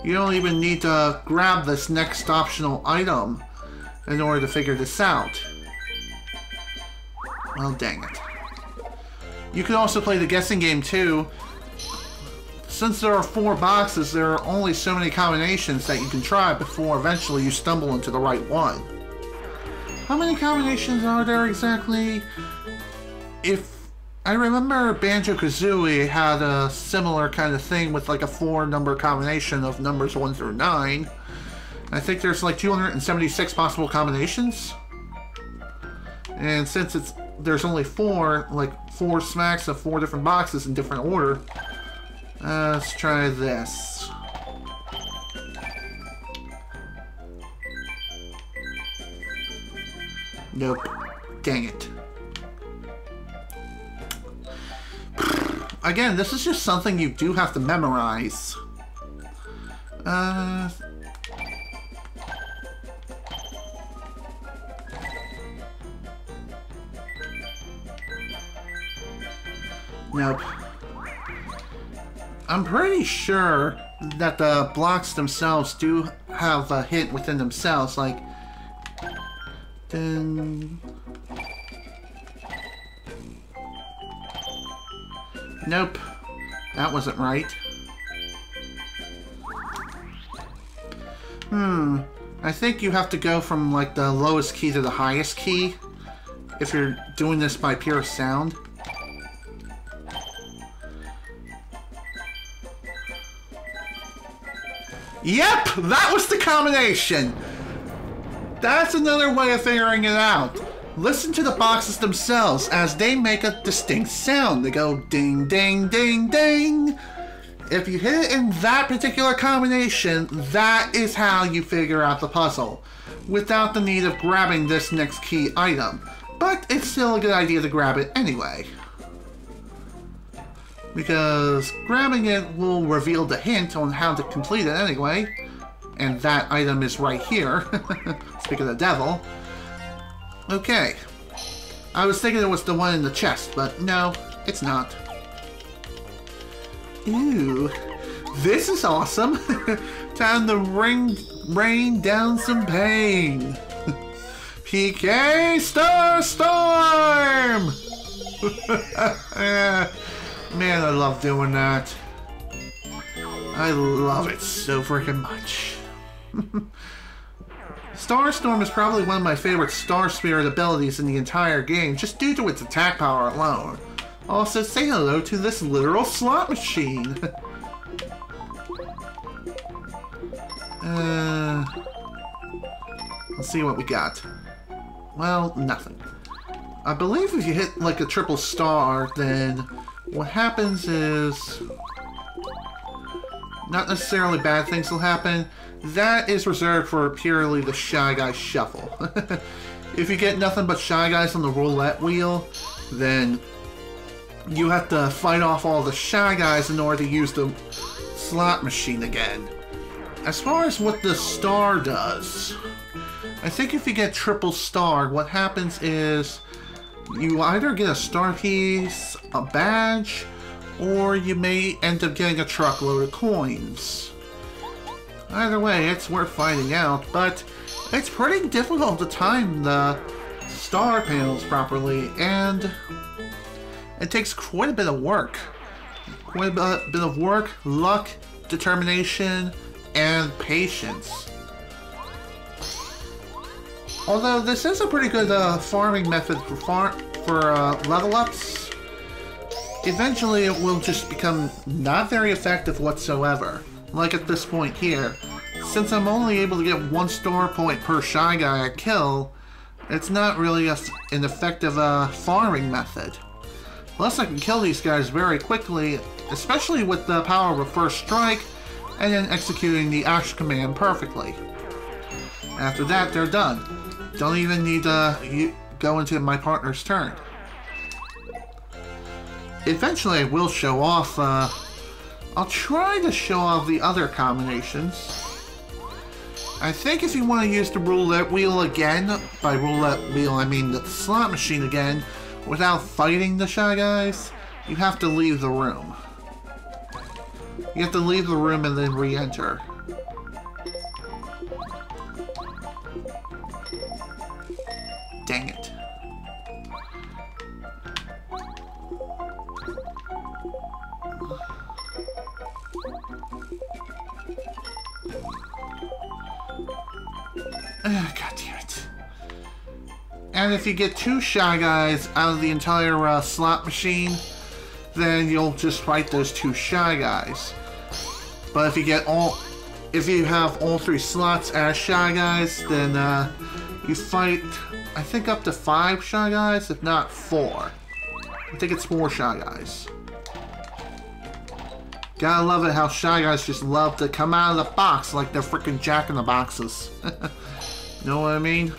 you don't even need to grab this next optional item in order to figure this out. Well, dang it. You can also play the guessing game too. Since there are 4 boxes, there are only so many combinations that you can try before eventually you stumble into the right one. How many combinations are there exactly? If I remember, Banjo-Kazooie had a similar kind of thing with like a 4-number combination of numbers 1 through 9. I think there's like 276 possible combinations. And since there's only 4, like 4 smacks of 4 different boxes in different order. Let's try this. Nope. Dang it. Again, this is just something you do have to memorize. Nope. I'm pretty sure that the blocks themselves do have a hint within themselves, like... Then... Nope. That wasn't right. I think you have to go from, like, the lowest key to the highest key if you're doing this by pure sound. Yep! That was the combination! That's another way of figuring it out. Listen to the boxes themselves as they make a distinct sound. They go ding, ding, ding, ding. If you hit it in that particular combination, that is how you figure out the puzzle, without the need of grabbing this next key item. But it's still a good idea to grab it anyway, because grabbing it will reveal the hint on how to complete it anyway. And that item is right here. Speaking of the devil. Okay. I was thinking it was the one in the chest, but no, it's not. Ooh. This is awesome. Time to rain down some pain. PK Star Storm! Man, I love doing that. I love it so freaking much. Starstorm is probably one of my favorite Star Spirit abilities in the entire game, just due to its attack power alone. Also, say hello to this literal slot machine. Let's see what we got. Well, nothing. I believe if you hit like a triple star, then what happens is... not necessarily bad things will happen. That is reserved for purely the Shy Guy Shuffle. If you get nothing but Shy Guys on the roulette wheel, then you have to fight off all the Shy Guys in order to use the slot machine again. As far as what the star does, I think if you get triple star, what happens is you either get a star piece, a badge, or you may end up getting a truckload of coins. Either way, it's worth finding out, but it's pretty difficult to time the star panels properly, and it takes quite a bit of work. Quite a bit of work, luck, determination, and patience. Although this is a pretty good farming method for level ups, eventually it will just become not very effective whatsoever. Like at this point here, since I'm only able to get 1 star point per Shy Guy I kill, it's not really an effective farming method. Plus I can kill these guys very quickly, especially with the power of a first strike, and then executing the action command perfectly. After that, they're done. Don't even need to go into my partner's turn. Eventually I will show off, I'll try to show off the other combinations. I think if you want to use the roulette wheel again, by roulette wheel I mean the slot machine again, without fighting the Shy Guys, you have to leave the room. You have to leave the room and then re-enter. Dang it. God damn it. And if you get 2 Shy Guys out of the entire slot machine, then you'll just fight those 2 Shy Guys. But if you have all 3 slots as Shy Guys, then you fight, I think, up to 5 Shy Guys, if not 4. I think it's 4 Shy Guys. Gotta love it how Shy Guys just love to come out of the box like they're freaking Jack in the Boxes. Know what I mean?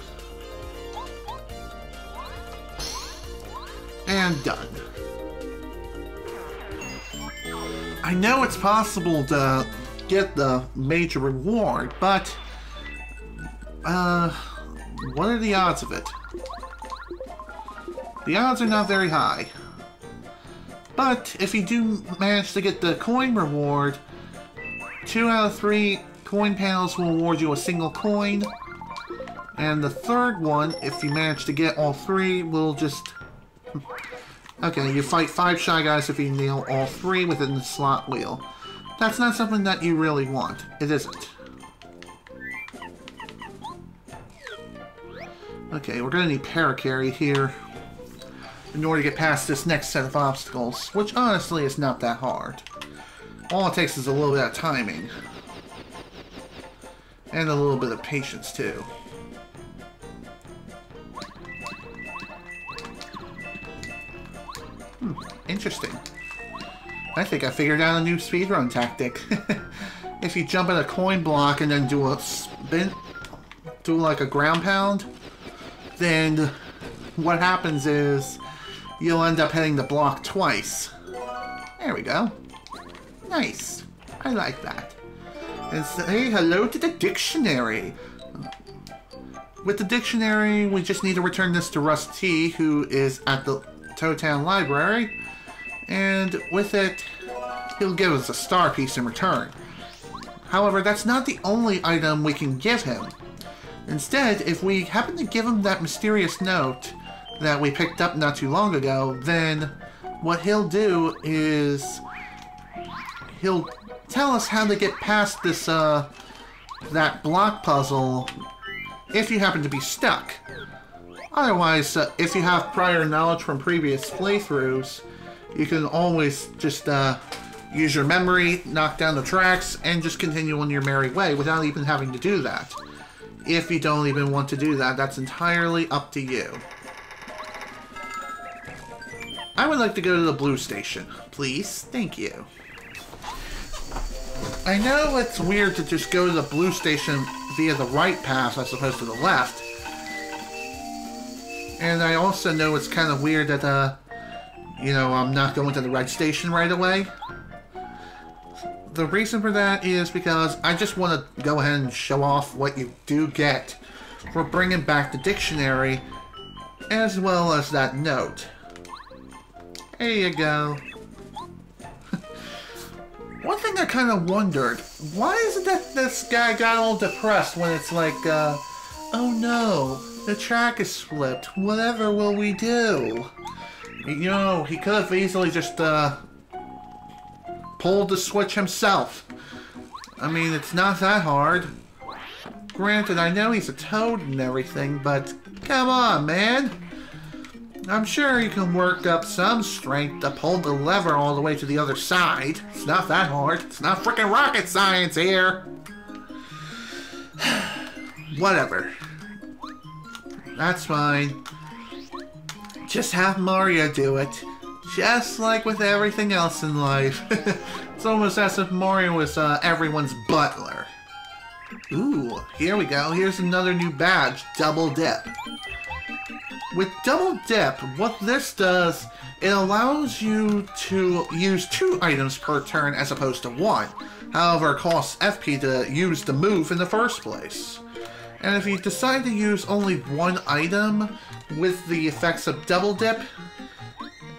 And done. I know it's possible to get the major reward, but what are the odds of it? The odds are not very high. But if you do manage to get the coin reward, 2 out of 3 coin panels will award you a single coin. And the third one, if you manage to get all 3, will just... Okay, you fight 5 Shy Guys if you nail all 3 within the slot wheel. That's not something that you really want. It isn't. Okay, we're gonna need Paracarry here in order to get past this next set of obstacles, which honestly is not that hard. All it takes is a little bit of timing. And a little bit of patience, too. Interesting. I think I figured out a new speedrun tactic. If you jump at a coin block and then do a spin, do like a ground pound, then what happens is you'll end up hitting the block twice. There we go. Nice. I like that. And say hello to the dictionary. With the dictionary, we just need to return this to Rusty, who is at the Town Library. And with it, he'll give us a star piece in return. However, that's not the only item we can give him. Instead, if we happen to give him that mysterious note that we picked up not too long ago, then what he'll do is he'll tell us how to get past this, that block puzzle if you happen to be stuck. Otherwise, if you have prior knowledge from previous playthroughs, you can always just use your memory, knock down the tracks, and just continue on your merry way without even having to do that. If you don't even want to do that, that's entirely up to you. I would like to go to the blue station, please. Thank you. I know it's weird to just go to the blue station via the right path as opposed to the left. And I also know it's kind of weird that, you know, I'm not going to the red station right away. The reason for that is because I just want to go ahead and show off what you do get for bringing back the dictionary, as well as that note. There you go. One thing I kind of wondered, why is it that this guy got all depressed when it's like, oh no, the track is flipped, whatever will we do? You know, he could have easily just, pulled the switch himself. I mean, it's not that hard. Granted, I know he's a toad and everything, but come on, man. I'm sure you can work up some strength to pull the lever all the way to the other side. It's not that hard. It's not freaking rocket science here. Whatever. That's fine. Just have Mario do it. Just like with everything else in life. It's almost as if Mario was everyone's butler. Ooh, here we go. Here's another new badge, Double Dip. With Double Dip, what this does, it allows you to use 2 items per turn as opposed to 1. However, it costs FP to use the move in the first place. And if you decide to use only 1 item with the effects of Double Dip,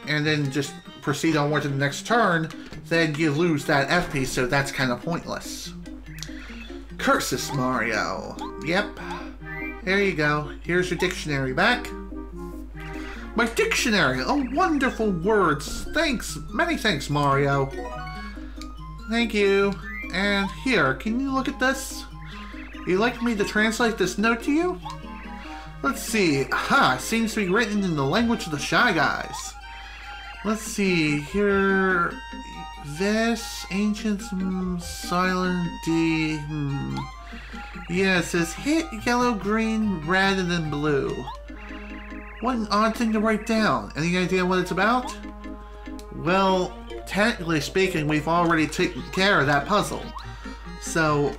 and then just proceed onward to the next turn, then you lose that FP, so that's kind of pointless. Curses, Mario. Yep. There you go. Here's your dictionary back. My dictionary! Oh, wonderful words! Thanks! Many thanks, Mario! Thank you. And here, can you look at this? You'd like me to translate this note to you? Let's see. Aha! It seems to be written in the language of the Shy Guys. Let's see. Here... This... Ancient... Silent... D... Yeah, it says hit yellow, green, red, and then blue. What an odd thing to write down. Any idea what it's about? Well, technically speaking, we've already taken care of that puzzle. So,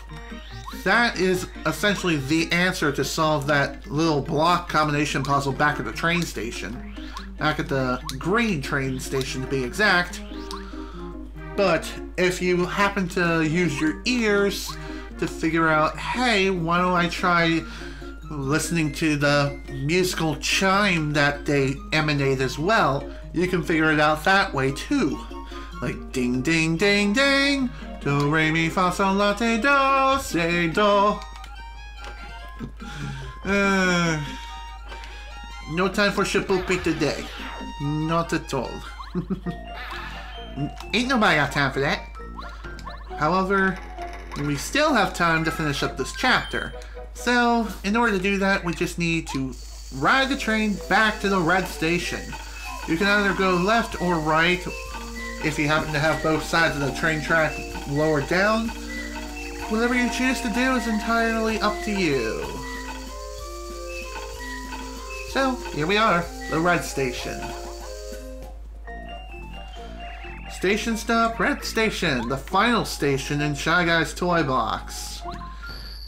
that is essentially the answer to solve that little block combination puzzle back at the train station. Back at the green train station, to be exact. But, if you happen to use your ears to figure out, hey, why don't I try listening to the musical chime that they emanate as well, you can figure it out that way too. Like ding ding ding ding, do re mi fa sol la te do se do. No time for shaboopy today. Not at all. Ain't nobody got time for that. However, we still have time to finish up this chapter. So, in order to do that, we just need to ride the train back to the red station. You can either go left or right if you happen to have both sides of the train track lowered down. Whatever you choose to do is entirely up to you. So, here we are, the red station. Station stop, red station, the final station in Shy Guy's toy box.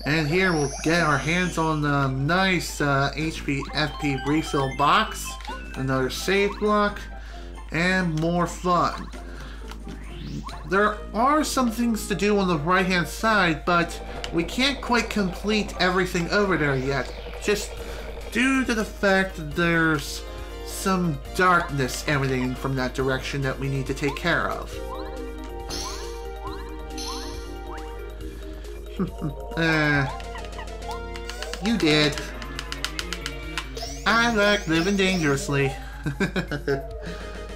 And here we'll get our hands on the nice FP refill box, another save block, and more fun. There are some things to do on the right hand side, but we can't quite complete everything over there yet, just due to the fact that there's some darkness emanating from that direction that we need to take care of. You did. I like living dangerously.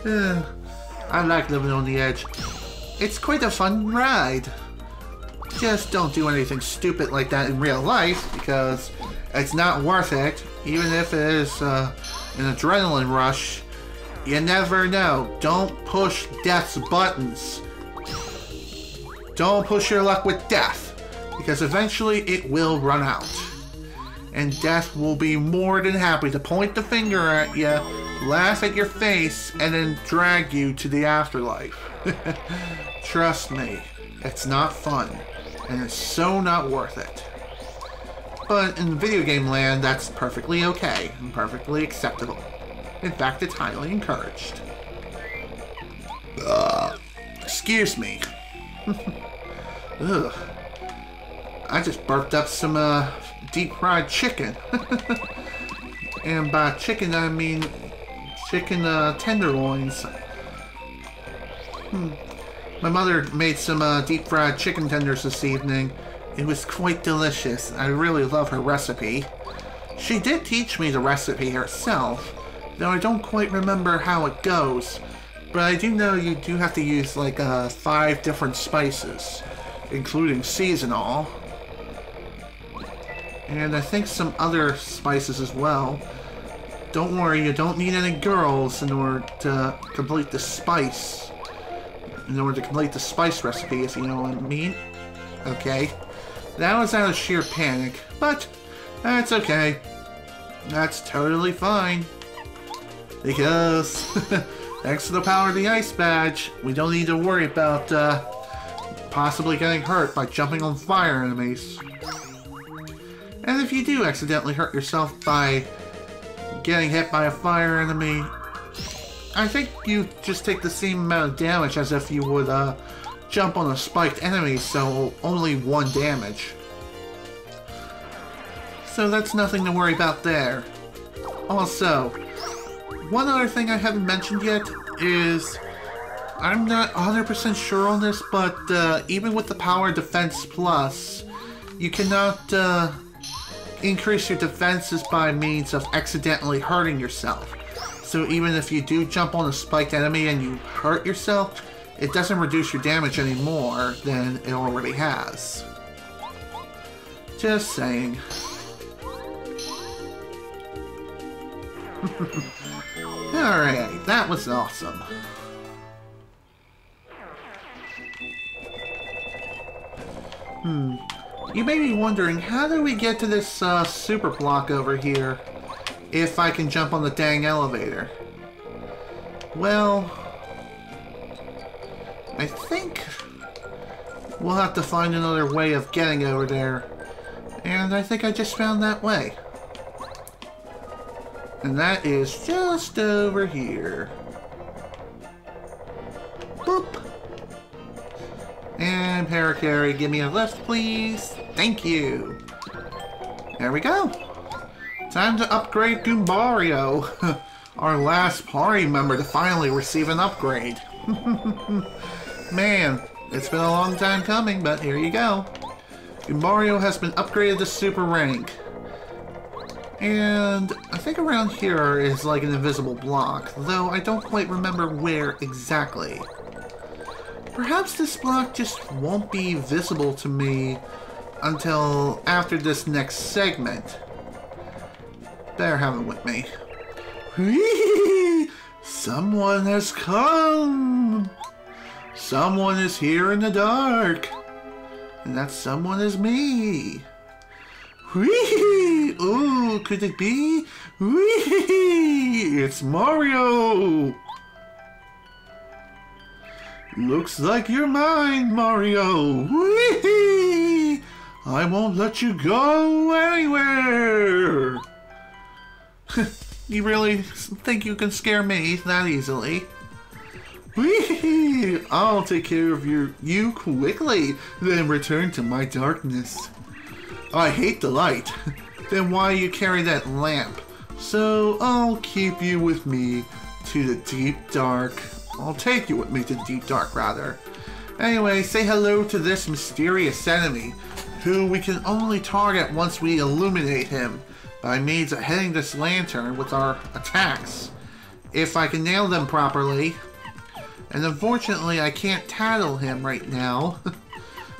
I like living on the edge. It's quite a fun ride. Just don't do anything stupid like that in real life, because it's not worth it, even if it is an adrenaline rush. You never know. Don't push death's buttons. Don't push your luck with death, because eventually it will run out. And death will be more than happy to point the finger at you, laugh at your face, and then drag you to the afterlife. Trust me, it's not fun, and it's so not worth it. But in video game land, that's perfectly okay and perfectly acceptable. In fact, it's highly encouraged. Excuse me. Ugh. I just burped up some deep fried chicken. And by chicken, I mean chicken tenderloins. My mother made some deep fried chicken tenders this evening. It was quite delicious. I really love her recipe. She did teach me the recipe herself, though I don't quite remember how it goes. But I do know you do have to use like 5 different spices, including seasonal. And I think some other spices as well. Don't worry, you don't need any girls in order to complete the spice. In order to complete the spice recipe, if you know what I mean. Okay. That was out of sheer panic, but that's okay. That's totally fine. Because, thanks to the power of the ice badge, we don't need to worry about possibly getting hurt by jumping on fire enemies. And if you do accidentally hurt yourself by getting hit by a fire enemy, I think you just take the same amount of damage as if you would jump on a spiked enemy, so only 1 damage. So that's nothing to worry about there. Also, one other thing I haven't mentioned yet is, I'm not 100% sure on this, but even with the Power Defense Plus, you cannot increase your defenses by means of accidentally hurting yourself. So even if you do jump on a spiked enemy and you hurt yourself, it doesn't reduce your damage any more than it already has. Just saying. Alright, that was awesome. You may be wondering, how do we get to this super block over here if I can jump on the dang elevator? Well, I think we'll have to find another way of getting over there. And I think I just found that way. And that is just over here. Boop. And Paracarry, give me a lift, please. Thank you. There we go. Time to upgrade Goombario. our last party member to finally receive an upgrade. Man, it's been a long time coming, but here you go. Mario has been upgraded to Super Rank. And I think around here is like an invisible block, though I don't quite remember where exactly. Perhaps this block just won't be visible to me until after this next segment. Better have it with me. Whee! Someone has come! Someone is here in the dark! And that someone is me! Whee! Ooh, could it be? Whee! It's Mario! Looks like you're mine, Mario! Whee! I won't let you go anywhere! You really think you can scare me that easily? Whee! I'll take care of you quickly, then return to my darkness. I hate the light. Then why you carry that lamp? So I'll keep you with me to the deep dark. I'll take you with me to the deep dark, rather. Anyway, say hello to this mysterious enemy, who we can only target once we illuminate him by means of hitting this lantern with our attacks, if I can nail them properly. And unfortunately, I can't tattle him right now,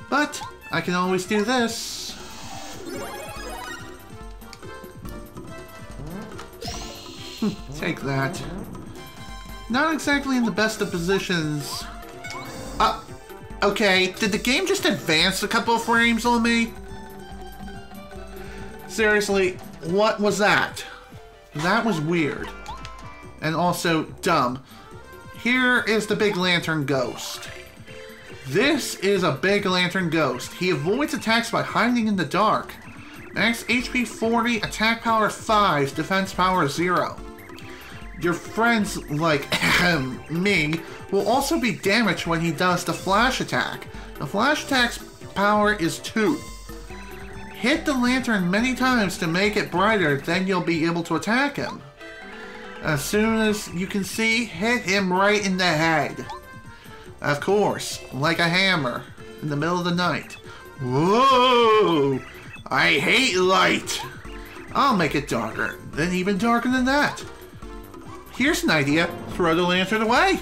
but I can always do this. Take that. Not exactly in the best of positions. Okay, did the game just advance a couple of frames on me? Seriously, what was that? That was weird. And also dumb. Here is the Big Lantern Ghost. This is a Big Lantern Ghost. He avoids attacks by hiding in the dark. Max HP 40, attack power 5, defense power 0. Your friends, like me, will also be damaged when he does the flash attack. The flash attack's power is 2. Hit the lantern many times to make it brighter, then you'll be able to attack him. As soon as you can see, hit him right in the head. Of course, like a hammer in the middle of the night. Whoa! I hate light! I'll make it darker, then even darker than that. Here's an idea. Throw the lantern away.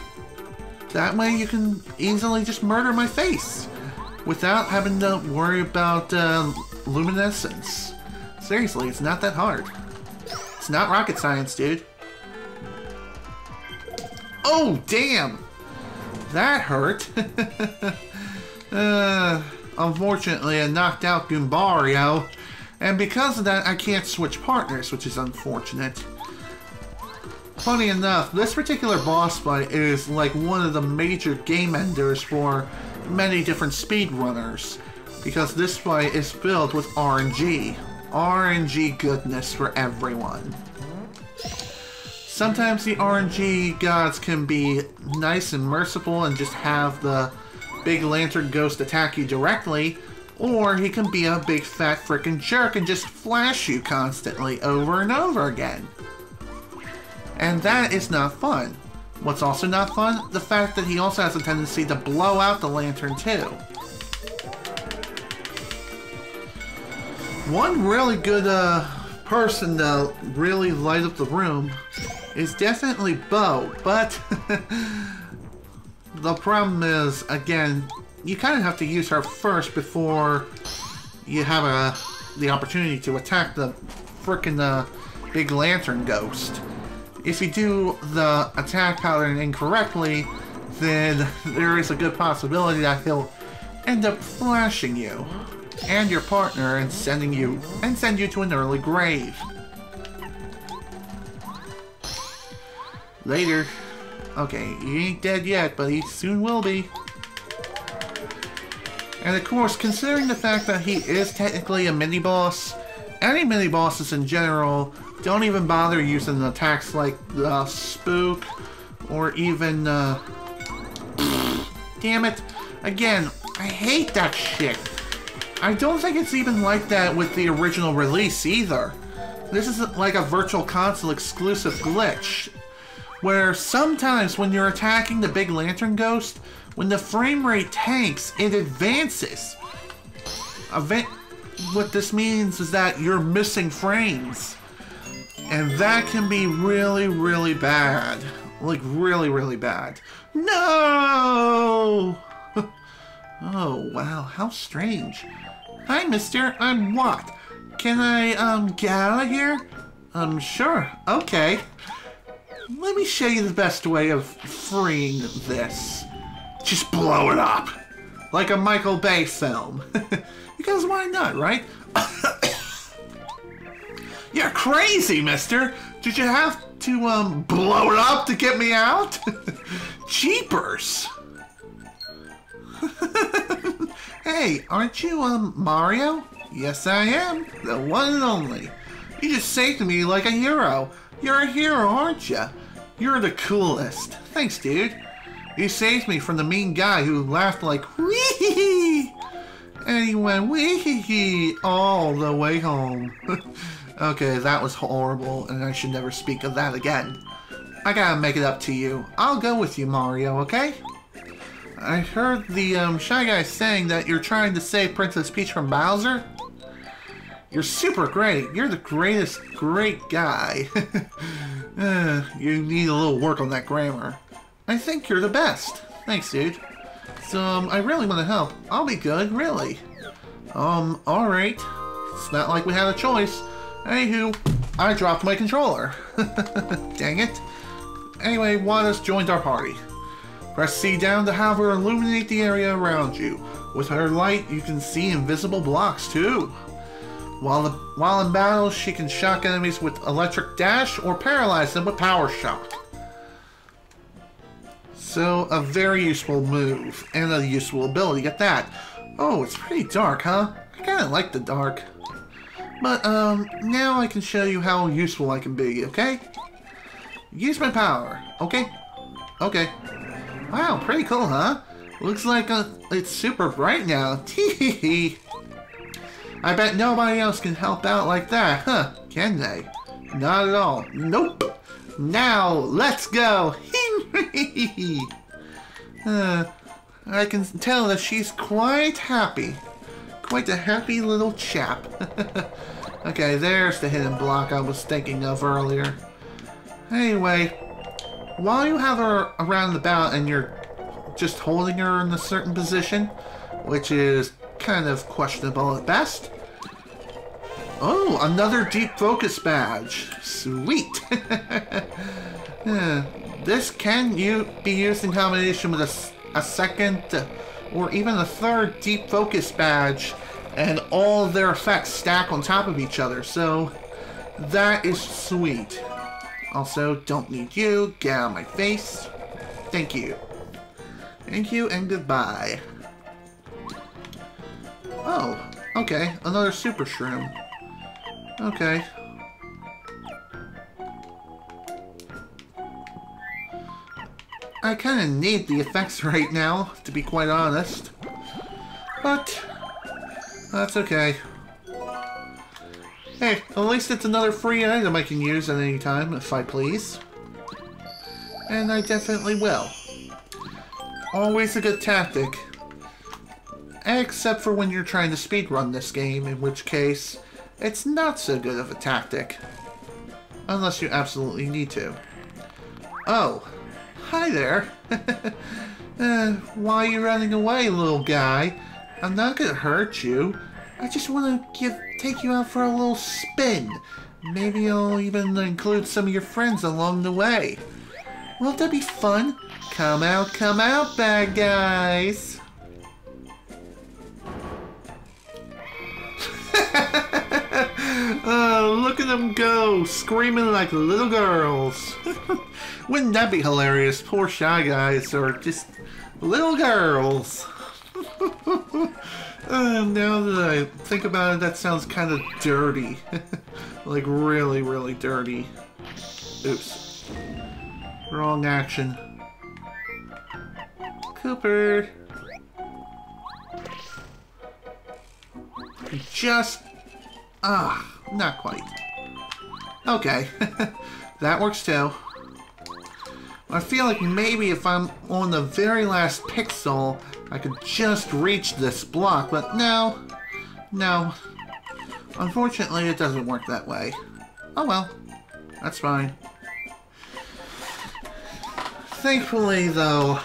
That way you can easily just murder my face without having to worry about luminescence. Seriously, it's not that hard. It's not rocket science, dude. Oh, damn! That hurt. Unfortunately, I knocked out Goombario, and because of that, I can't switch partners, which is unfortunate. Funny enough, this particular boss fight is like one of the major game enders for many different speedrunners, because this fight is filled with RNG. RNG goodness for everyone. Sometimes the RNG gods can be nice and merciful and just have the Big Lantern Ghost attack you directly, or he can be a big fat frickin' jerk and just flash you constantly over and over again. And that is not fun. What's also not fun? The fact that he also has a tendency to blow out the lantern too. One really good person to really light up the room is definitely Bo, but the problem is, again, you kind of have to use her first before you have the opportunity to attack the frickin' Big Lantern Ghost. If you do the attack pattern incorrectly, then there is a good possibility that he'll end up flashing you and your partner and send you to an early grave. Later. Okay, he ain't dead yet, but he soon will be. And of course, considering the fact that he is technically a mini-boss, any mini-bosses in general don't even bother using attacks like the Spook or even, damn it. Again, I hate that shit. I don't think it's even like that with the original release either. This is like a Virtual Console exclusive glitch. where sometimes when you're attacking the big lantern ghost, when the frame rate tanks, it advances. What this means is that you're missing frames. And that can be really, really bad. Like, really, really bad. No! Oh, wow, how strange. Hi, mister, I'm what? Can I, get out of here? Sure, okay. Let me show you the best way of freeing this. Just blow it up. Like a Michael Bay film. Because why not, right? You're crazy, mister. Did you have to, blow it up to get me out? Jeepers. Hey, aren't you, Mario? Yes, I am. The one and only. You just saved me like a hero. You're a hero, aren't you? You're the coolest. Thanks, dude. You saved me from the mean guy who laughed like wee-hee-hee. And he went wee-hee-hee all the way home. Okay, that was horrible, and I should never speak of that again. I gotta make it up to you. I'll go with you, Mario, okay? I heard the Shy Guy saying that you're trying to save Princess Peach from Bowser. You're super great. You're the greatest great guy. You need a little work on that grammar. I think you're the best. Thanks, dude. So, I really want to help. I'll be good, really. Alright. It's not like we had a choice. Anywho, I dropped my controller. Dang it. Anyway, Wada's joined our party. Press C down to have her illuminate the area around you. With her light, you can see invisible blocks, too. While in battle, she can shock enemies with electric dash or paralyze them with power shock. So, a very useful move, and a useful ability at that. Oh, it's pretty dark, huh? I kinda like the dark. But, now I can show you how useful I can be, okay? Use my power, okay? Okay. Wow, pretty cool, huh? Looks like it's super bright now. Tee-hee-hee. I bet nobody else can help out like that, huh? Can they? Not at all. Nope. Now, let's go. I can tell that she's quite happy. Quite a happy little chap. Okay, there's the hidden block I was thinking of earlier. Anyway, while you have her around about and you're just holding her in a certain position, which is kind of questionable at best. Oh, another deep focus badge. Sweet. This can be used in combination with a second or even a third deep focus badge, and all their effects stack on top of each other, so that is sweet. Also, don't need you. Get out of my face. Thank you. Thank you and goodbye. Oh, okay. Another super shroom. Okay. I kind of need the effects right now, to be quite honest. But that's okay. Hey, at least it's another free item I can use at any time, if I please. And I definitely will. Always a good tactic. Except for when you're trying to speedrun this game, in which case, it's not so good of a tactic. Unless you absolutely need to. Oh, hi there. Why are you running away, little guy? I'm not gonna hurt you. I just want to take you out for a little spin. Maybe I'll even include some of your friends along the way. Won't that be fun? Come out, bad guys. Oh, look at them go, screaming like little girls. Wouldn't that be hilarious? Poor Shy Guys are just little girls. Now that I think about it, that sounds kind of dirty. Like really, really dirty. Oops. Wrong action. Cooper. Just... not quite. Okay. That works too. I feel like maybe if I'm on the very last pixel, I could just reach this block, but no. No. Unfortunately, it doesn't work that way. Oh well. That's fine. Thankfully, though,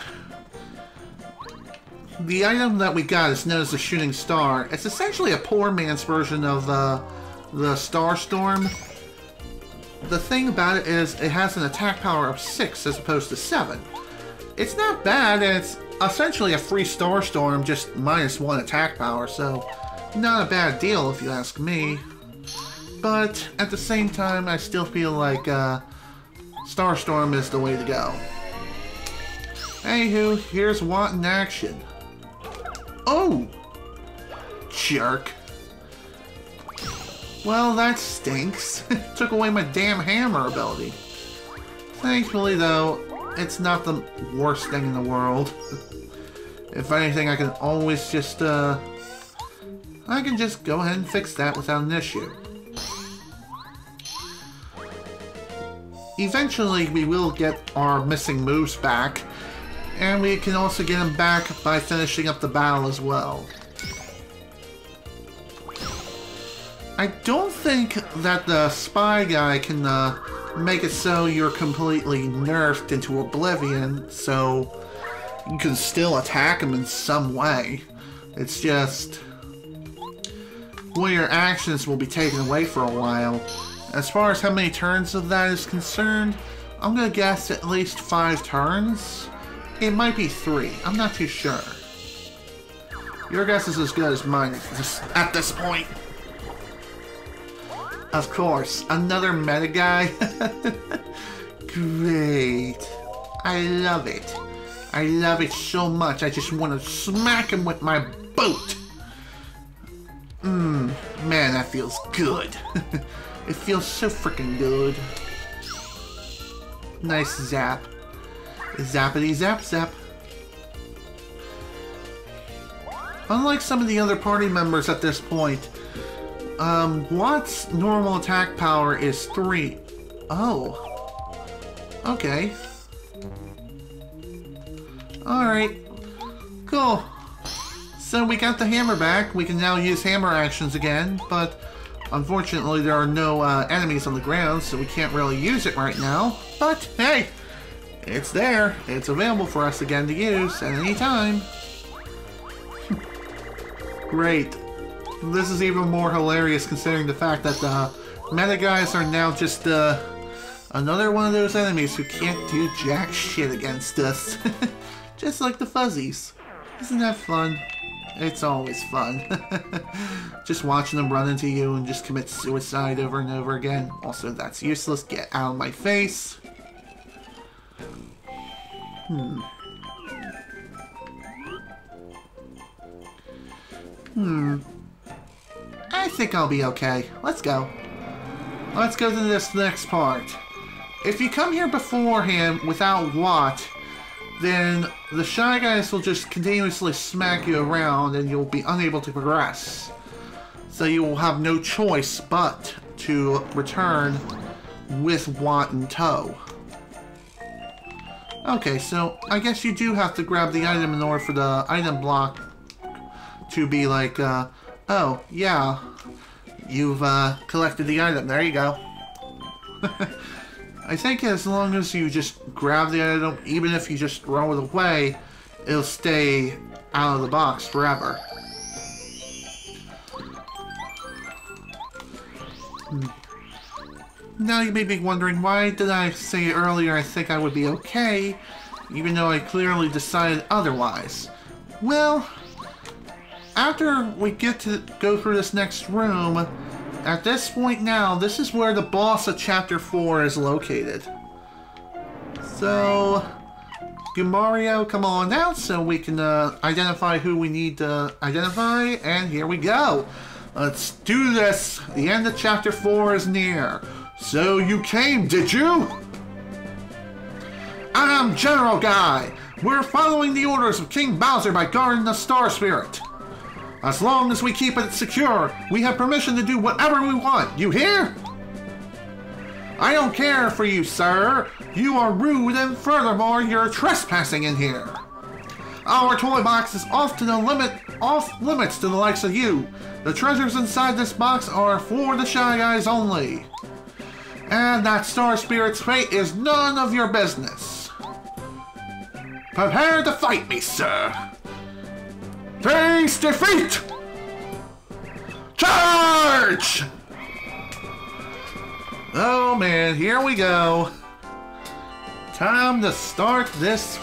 the item that we got is known as the Shooting Star. It's essentially a poor man's version of the Star Storm. The thing about it is it has an attack power of 6 as opposed to 7. It's not bad, and it's essentially a free Star Storm, just -1 attack power, so not a bad deal if you ask me. But at the same time, I still feel like Star Storm is the way to go. Anywho, here's Watt in action. Oh! Jerk. Well, that stinks. Took away my damn hammer ability. Thankfully, though, it's not the worst thing in the world. If anything, I can always just, I can just go ahead and fix that without an issue. Eventually, we will get our missing moves back, and we can also get them back by finishing up the battle as well. I don't think that the spy guy can make it so you're completely nerfed into oblivion, so you can still attack him in some way. It's just one of your actions will be taken away for a while. As far as how many turns of that is concerned, I'm gonna guess at least 5 turns. It might be 3. I'm not too sure. Your guess is as good as mine at this point. Of course, another meta guy. Great. I love it. I love it so much. I just want to smack him with my boot. Man, that feels good. It feels so freaking good. Nice zap. Zappity zap zap. Unlike some of the other party members at this point, Watt's normal attack power is 3. Oh. Okay. Alright. Cool. So we got the hammer back. We can now use hammer actions again, but unfortunately there are no enemies on the ground, so we can't really use it right now. But hey, it's there. It's available for us again to use at any time. Great. This is even more hilarious considering the fact that the meta guys are now just another one of those enemies who can't do jack shit against us. Just like the fuzzies. Isn't that fun? It's always fun. Just watching them run into you and just commit suicide over and over again. Also, that's useless. Get out of my face. I think I'll be okay. Let's go. Let's go to this next part. If you come here beforehand without Watt, then the Shy Guys will just continuously smack you around and you'll be unable to progress. So you will have no choice but to return with Watt in tow. Okay, so I guess you do have to grab the item in order for the item block to be like, oh, yeah, you've collected the item. There you go. I think as long as you just grab the item, even if you just throw it away, it'll stay out of the box forever. Now you may be wondering, why did I say earlier I think I would be okay, even though I clearly decided otherwise? Well, after we get to go through this next room, at this point now, this is where the boss of Chapter 4 is located. So, Mario, come on out so we can identify who we need to identify, and here we go. Let's do this. The end of Chapter 4 is near. So you came, did you? I'm General Guy. We're following the orders of King Bowser by guarding the Star Spirit. As long as we keep it secure, we have permission to do whatever we want. You hear? I don't care for you, sir. You are rude and furthermore, you're trespassing in here. Our toy box is off limits to the likes of you. The treasures inside this box are for the Shy Guys only. And that Star Spirit's fate is none of your business. Prepare to fight me, sir. Face defeat! Charge! Oh man, here we go. Time to start this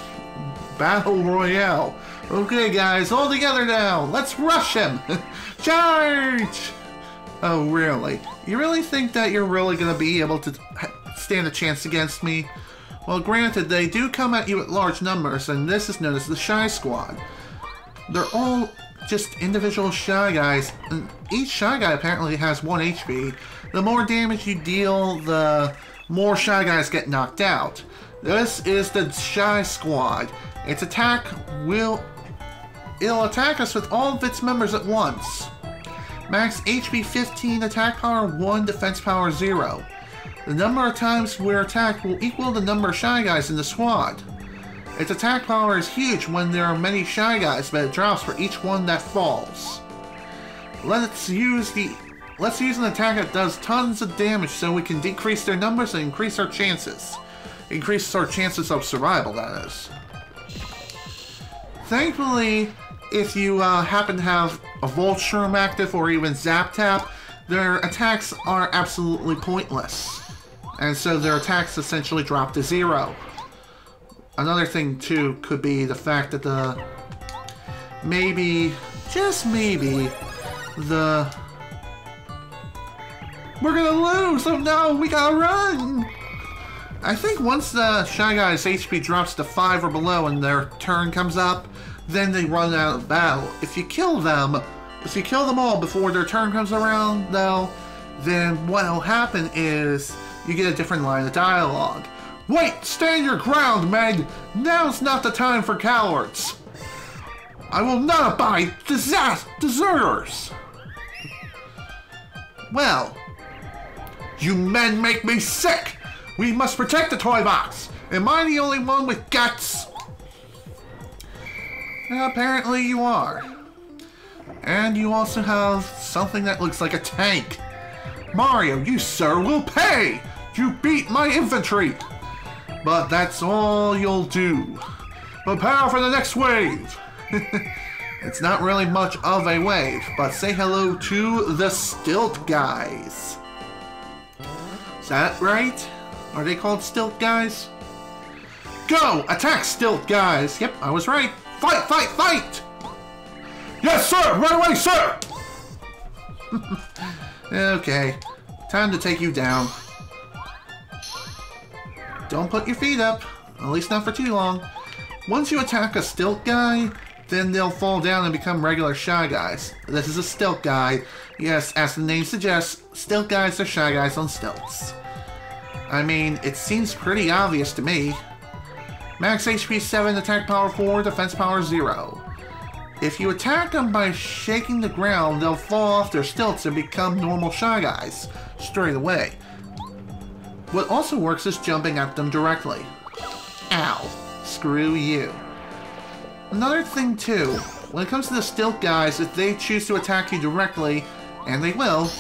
battle royale. Okay guys, all together now. Let's rush him. Charge! Oh really? You really think that you're really gonna be able to stand a chance against me? Well granted, they do come at you at large numbers, and this is known as the Shy Squad. They're all just individual Shy Guys, and each Shy Guy apparently has 1 HP. The more damage you deal, the more Shy Guys get knocked out. This is the Shy Squad. It'll attack us with all of its members at once. Max HP 15, attack power 1, defense power 0. The number of times we're attacked will equal the number of Shy Guys in the squad. Its attack power is huge when there are many Shy Guys, but it drops for each one that falls. Let's use an attack that does tons of damage so we can decrease their numbers and increase our chances. Increase our chances of survival, that is. Thankfully, if you happen to have a Volt Shroom active or even Zap Tap, their attacks are absolutely pointless. And so their attacks essentially drop to 0. Another thing too could be the fact that maybe, just maybe, we're gonna lose! Oh no, we gotta run! I think once the Shy Guy's HP drops to 5 or below and their turn comes up, then they run out of battle. If you kill them all before their turn comes around, though, then what'll happen is you get a different line of dialogue. Wait! Stand your ground, Meg! Now's not the time for cowards! I will not abide deserters! Well, you men make me sick! We must protect the toy box! Am I the only one with guts? Apparently you are. And you also have something that looks like a tank. Mario, you sir will pay! You beat my infantry! But that's all you'll do. Prepare for the next wave! It's not really much of a wave, but say hello to the Stilt Guys. Is that right? Are they called Stilt Guys? Go! Attack, Stilt Guys! Yep, I was right. Fight, fight, fight! Yes, sir! Right away, sir! Okay, time to take you down. Don't put your feet up, at least not for too long. Once you attack a Stilt Guy, then they'll fall down and become regular Shy Guys. This is a Stilt Guy. Yes, as the name suggests, Stilt Guys are Shy Guys on stilts. I mean, it seems pretty obvious to me. Max HP 7, attack power 4, defense power 0. If you attack them by shaking the ground, they'll fall off their stilts and become normal Shy Guys straight away. What also works is jumping at them directly. Ow. Screw you. Another thing too, when it comes to the Stilt Guys, if they choose to attack you directly, and they will,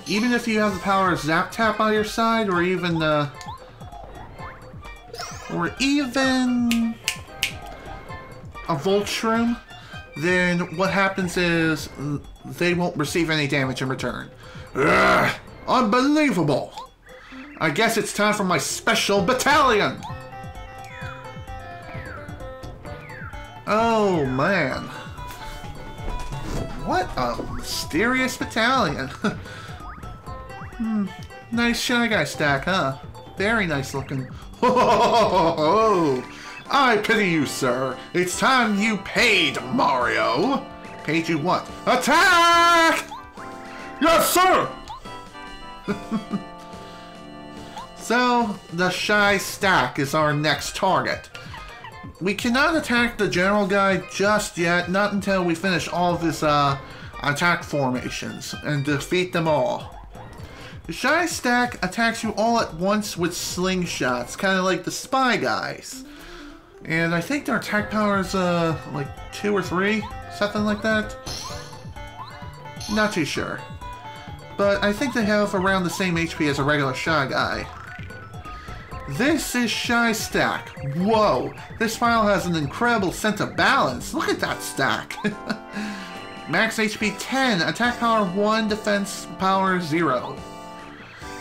even if you have the power of Zap Tap on your side, or even a Volt Shroom, then what happens is they won't receive any damage in return. Ugh, unbelievable! I guess it's time for my special battalion! Oh man. What a mysterious battalion. Nice Shy Guy stack, huh? Very nice looking. I pity you, sir. It's time you paid, Mario. Paid you what? Attack! Yes, sir! So, the Shy Stack is our next target. We cannot attack the General Guy just yet, not until we finish all of his attack formations and defeat them all. The Shy Stack attacks you all at once with slingshots, kind of like the Spy Guys. And I think their attack power is like 2 or 3, something like that. Not too sure. But I think they have around the same HP as a regular Shy Guy. This is Shy Stack. Whoa, this file has an incredible sense of balance. Look at that stack. Max HP 10, attack power 1, defense power 0.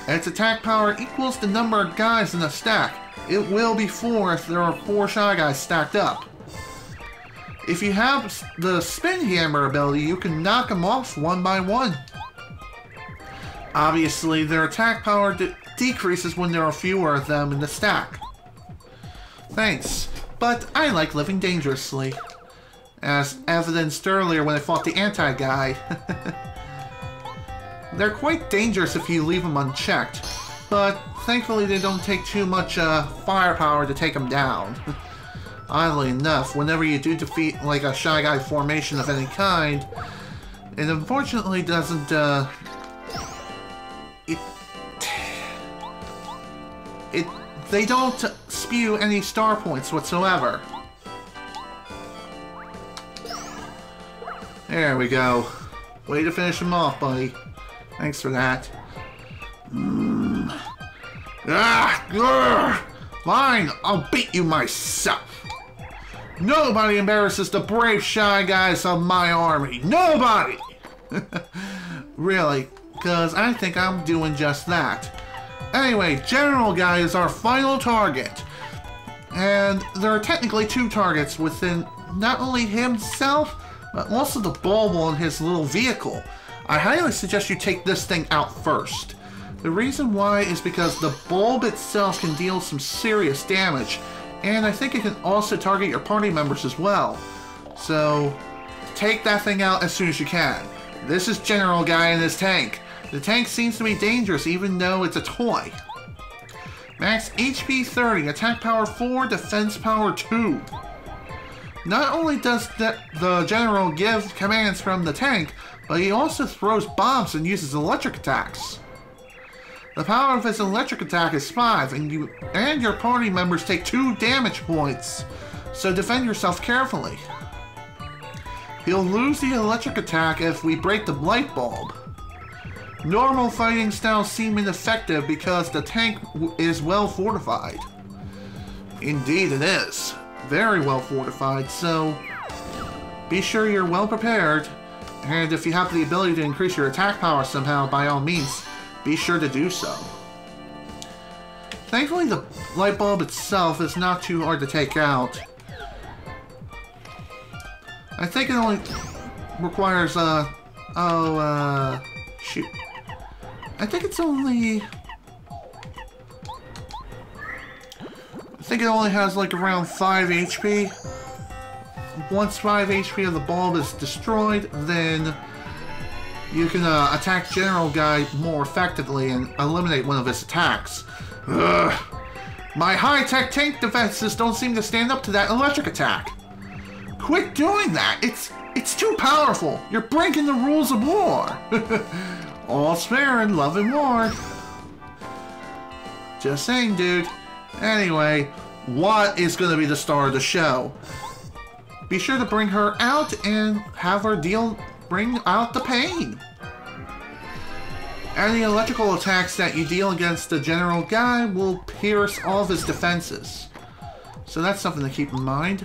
Its attack power equals the number of guys in the stack. It will be 4 if there are 4 Shy Guys stacked up. If you have the Spin Hammer ability, you can knock them off one by one. Obviously, their attack power decreases when there are fewer of them in the stack. Thanks, but I like living dangerously. As evidenced earlier when I fought the anti-guy. They're quite dangerous if you leave them unchecked, but thankfully they don't take too much firepower to take them down. Oddly enough, whenever you do defeat like a Shy Guy formation of any kind, it unfortunately doesn't they don't spew any star points whatsoever. There we go. Way to finish him off, buddy. Thanks for that. Fine, I'll beat you myself. Nobody embarrasses the brave Shy Guys of my army. Nobody! Really, because I think I'm doing just that. Anyway, General Guy is our final target. And there are technically 2 targets within not only himself, but also the bulb on his little vehicle. I highly suggest you take this thing out first. The reason why is because the bulb itself can deal some serious damage, and I think it can also target your party members as well. So, take that thing out as soon as you can. This is General Guy in his tank. The tank seems to be dangerous even though it's a toy. Max HP 30, attack power 4, defense power 2. Not only does the General give commands from the tank, but he also throws bombs and uses electric attacks. The power of his electric attack is 5, and you and your party members take 2 damage points, so defend yourself carefully. He'll lose the electric attack if we break the light bulb. Normal fighting styles seem ineffective because the tank is well fortified. Indeed it is. Very well fortified, so be sure you're well prepared, and if you have the ability to increase your attack power somehow, by all means, be sure to do so. Thankfully, the light bulb itself is not too hard to take out. I think it only requires, shoot. I think it's only... I think it only has like around 5 HP. Once 5 HP of the bulb is destroyed, then you can attack General Guy more effectively and eliminate one of his attacks. Ugh. My high-tech tank defenses don't seem to stand up to that electric attack. Quit doing that! It's too powerful! You're breaking the rules of war! All's fair in love and war. Just saying, dude. Anyway, what is going to be the star of the show? Be sure to bring her out and have her bring out the pain. Any electrical attacks that you deal against the General Guy will pierce all of his defenses. So that's something to keep in mind.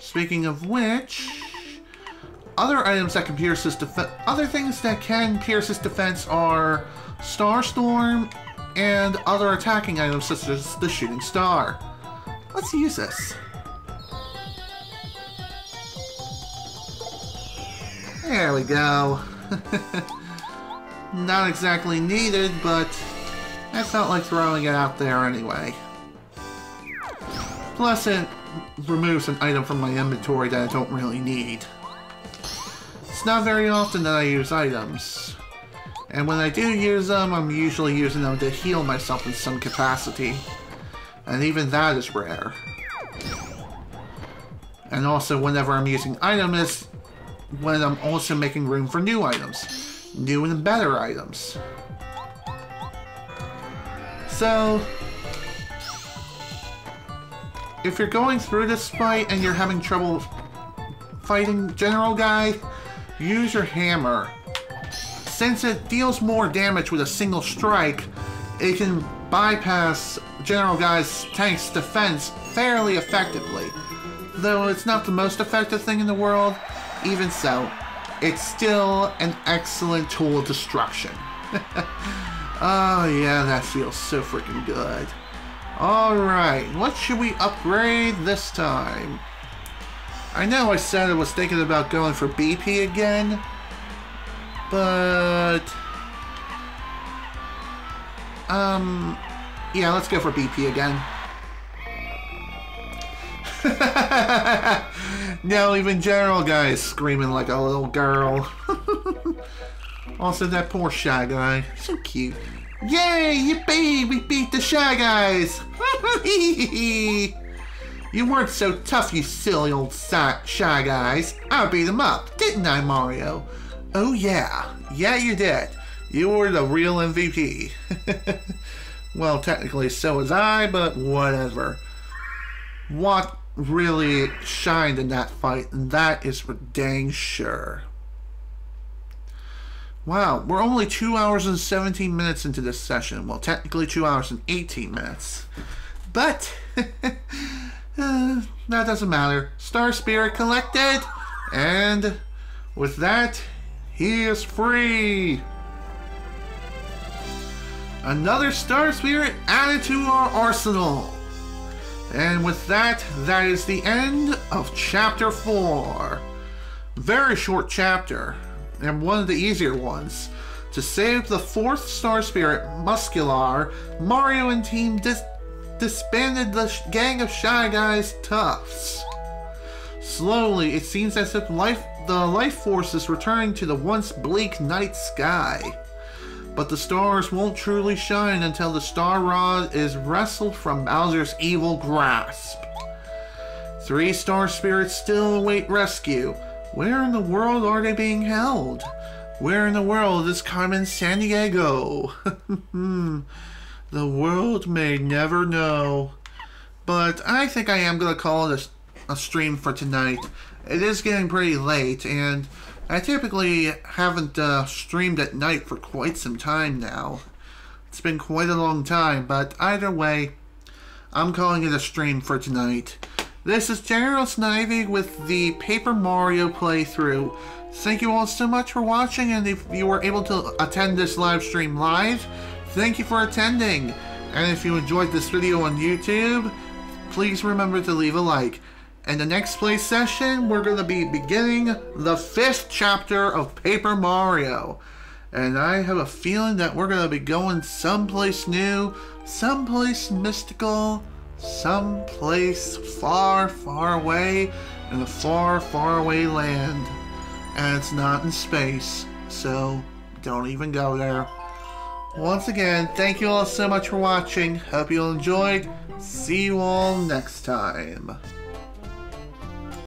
Speaking of which, other items that can pierce his other things that can pierce his defense are Starstorm and other attacking items such as the Shooting Star. Let's use this. There we go. Not exactly needed, but I felt like throwing it out there anyway. Plus it removes an item from my inventory that I don't really need. It's not very often that I use items. And when I do use them, I'm usually using them to heal myself in some capacity. And even that is rare. And also whenever I'm using items is when I'm also making room for new items. New and better items. So, if you're going through this fight and you're having trouble fighting General Guy, use your hammer. Since it deals more damage with a single strike, it can bypass General Guy's tank's defense fairly effectively. Though it's not the most effective thing in the world, even so, it's still an excellent tool of destruction. Oh yeah, that feels so freaking good. Alright, what should we upgrade this time? I know I said I was thinking about going for BP again, but... yeah, let's go for BP again. Now even General Guy is screaming like a little girl. Also, that poor Shy Guy. So cute. Yay! Yippee! We beat the Shy Guys! You weren't so tough, you silly old Shy Guys. I beat them up, didn't I, Mario? Oh yeah. Yeah, you did. You were the real MVP. Well, technically so was I, but whatever. What really shined in that fight, and that is for dang sure. Wow, we're only 2 hours and 17 minutes into this session. Well, technically 2 hours and 18 minutes. But, that doesn't matter. Star Spirit collected, and with that, he is free. Another Star Spirit added to our arsenal. And with that, that is the end of Chapter 4. Very short chapter, and one of the easier ones. To save the 4th Star Spirit, Muscular, Mario and team disbanded the gang of Shy Guys toughs. Slowly, it seems as if the life force is returning to the once bleak night sky. But the stars won't truly shine until the Star Rod is wrestled from Bowser's evil grasp. 3 Star Spirits still await rescue. Where in the world are they being held? Where in the world is Carmen Sandiego? The world may never know. But I think I am going to call it a stream for tonight. It is getting pretty late, and I typically haven't streamed at night for quite some time now. It's been quite a long time, but either way, I'm calling it a stream for tonight. This is General Snivy with the Paper Mario playthrough. Thank you all so much for watching, and if you were able to attend this live stream live, thank you for attending. And if you enjoyed this video on YouTube, please remember to leave a like. In the next play session, we're going to be beginning the 5th chapter of Paper Mario. And I have a feeling that we're going to be going someplace new, someplace mystical, someplace far, far away in a far, far away land. And it's not in space, so don't even go there. Once again, thank you all so much for watching. Hope you all enjoyed. See you all next time.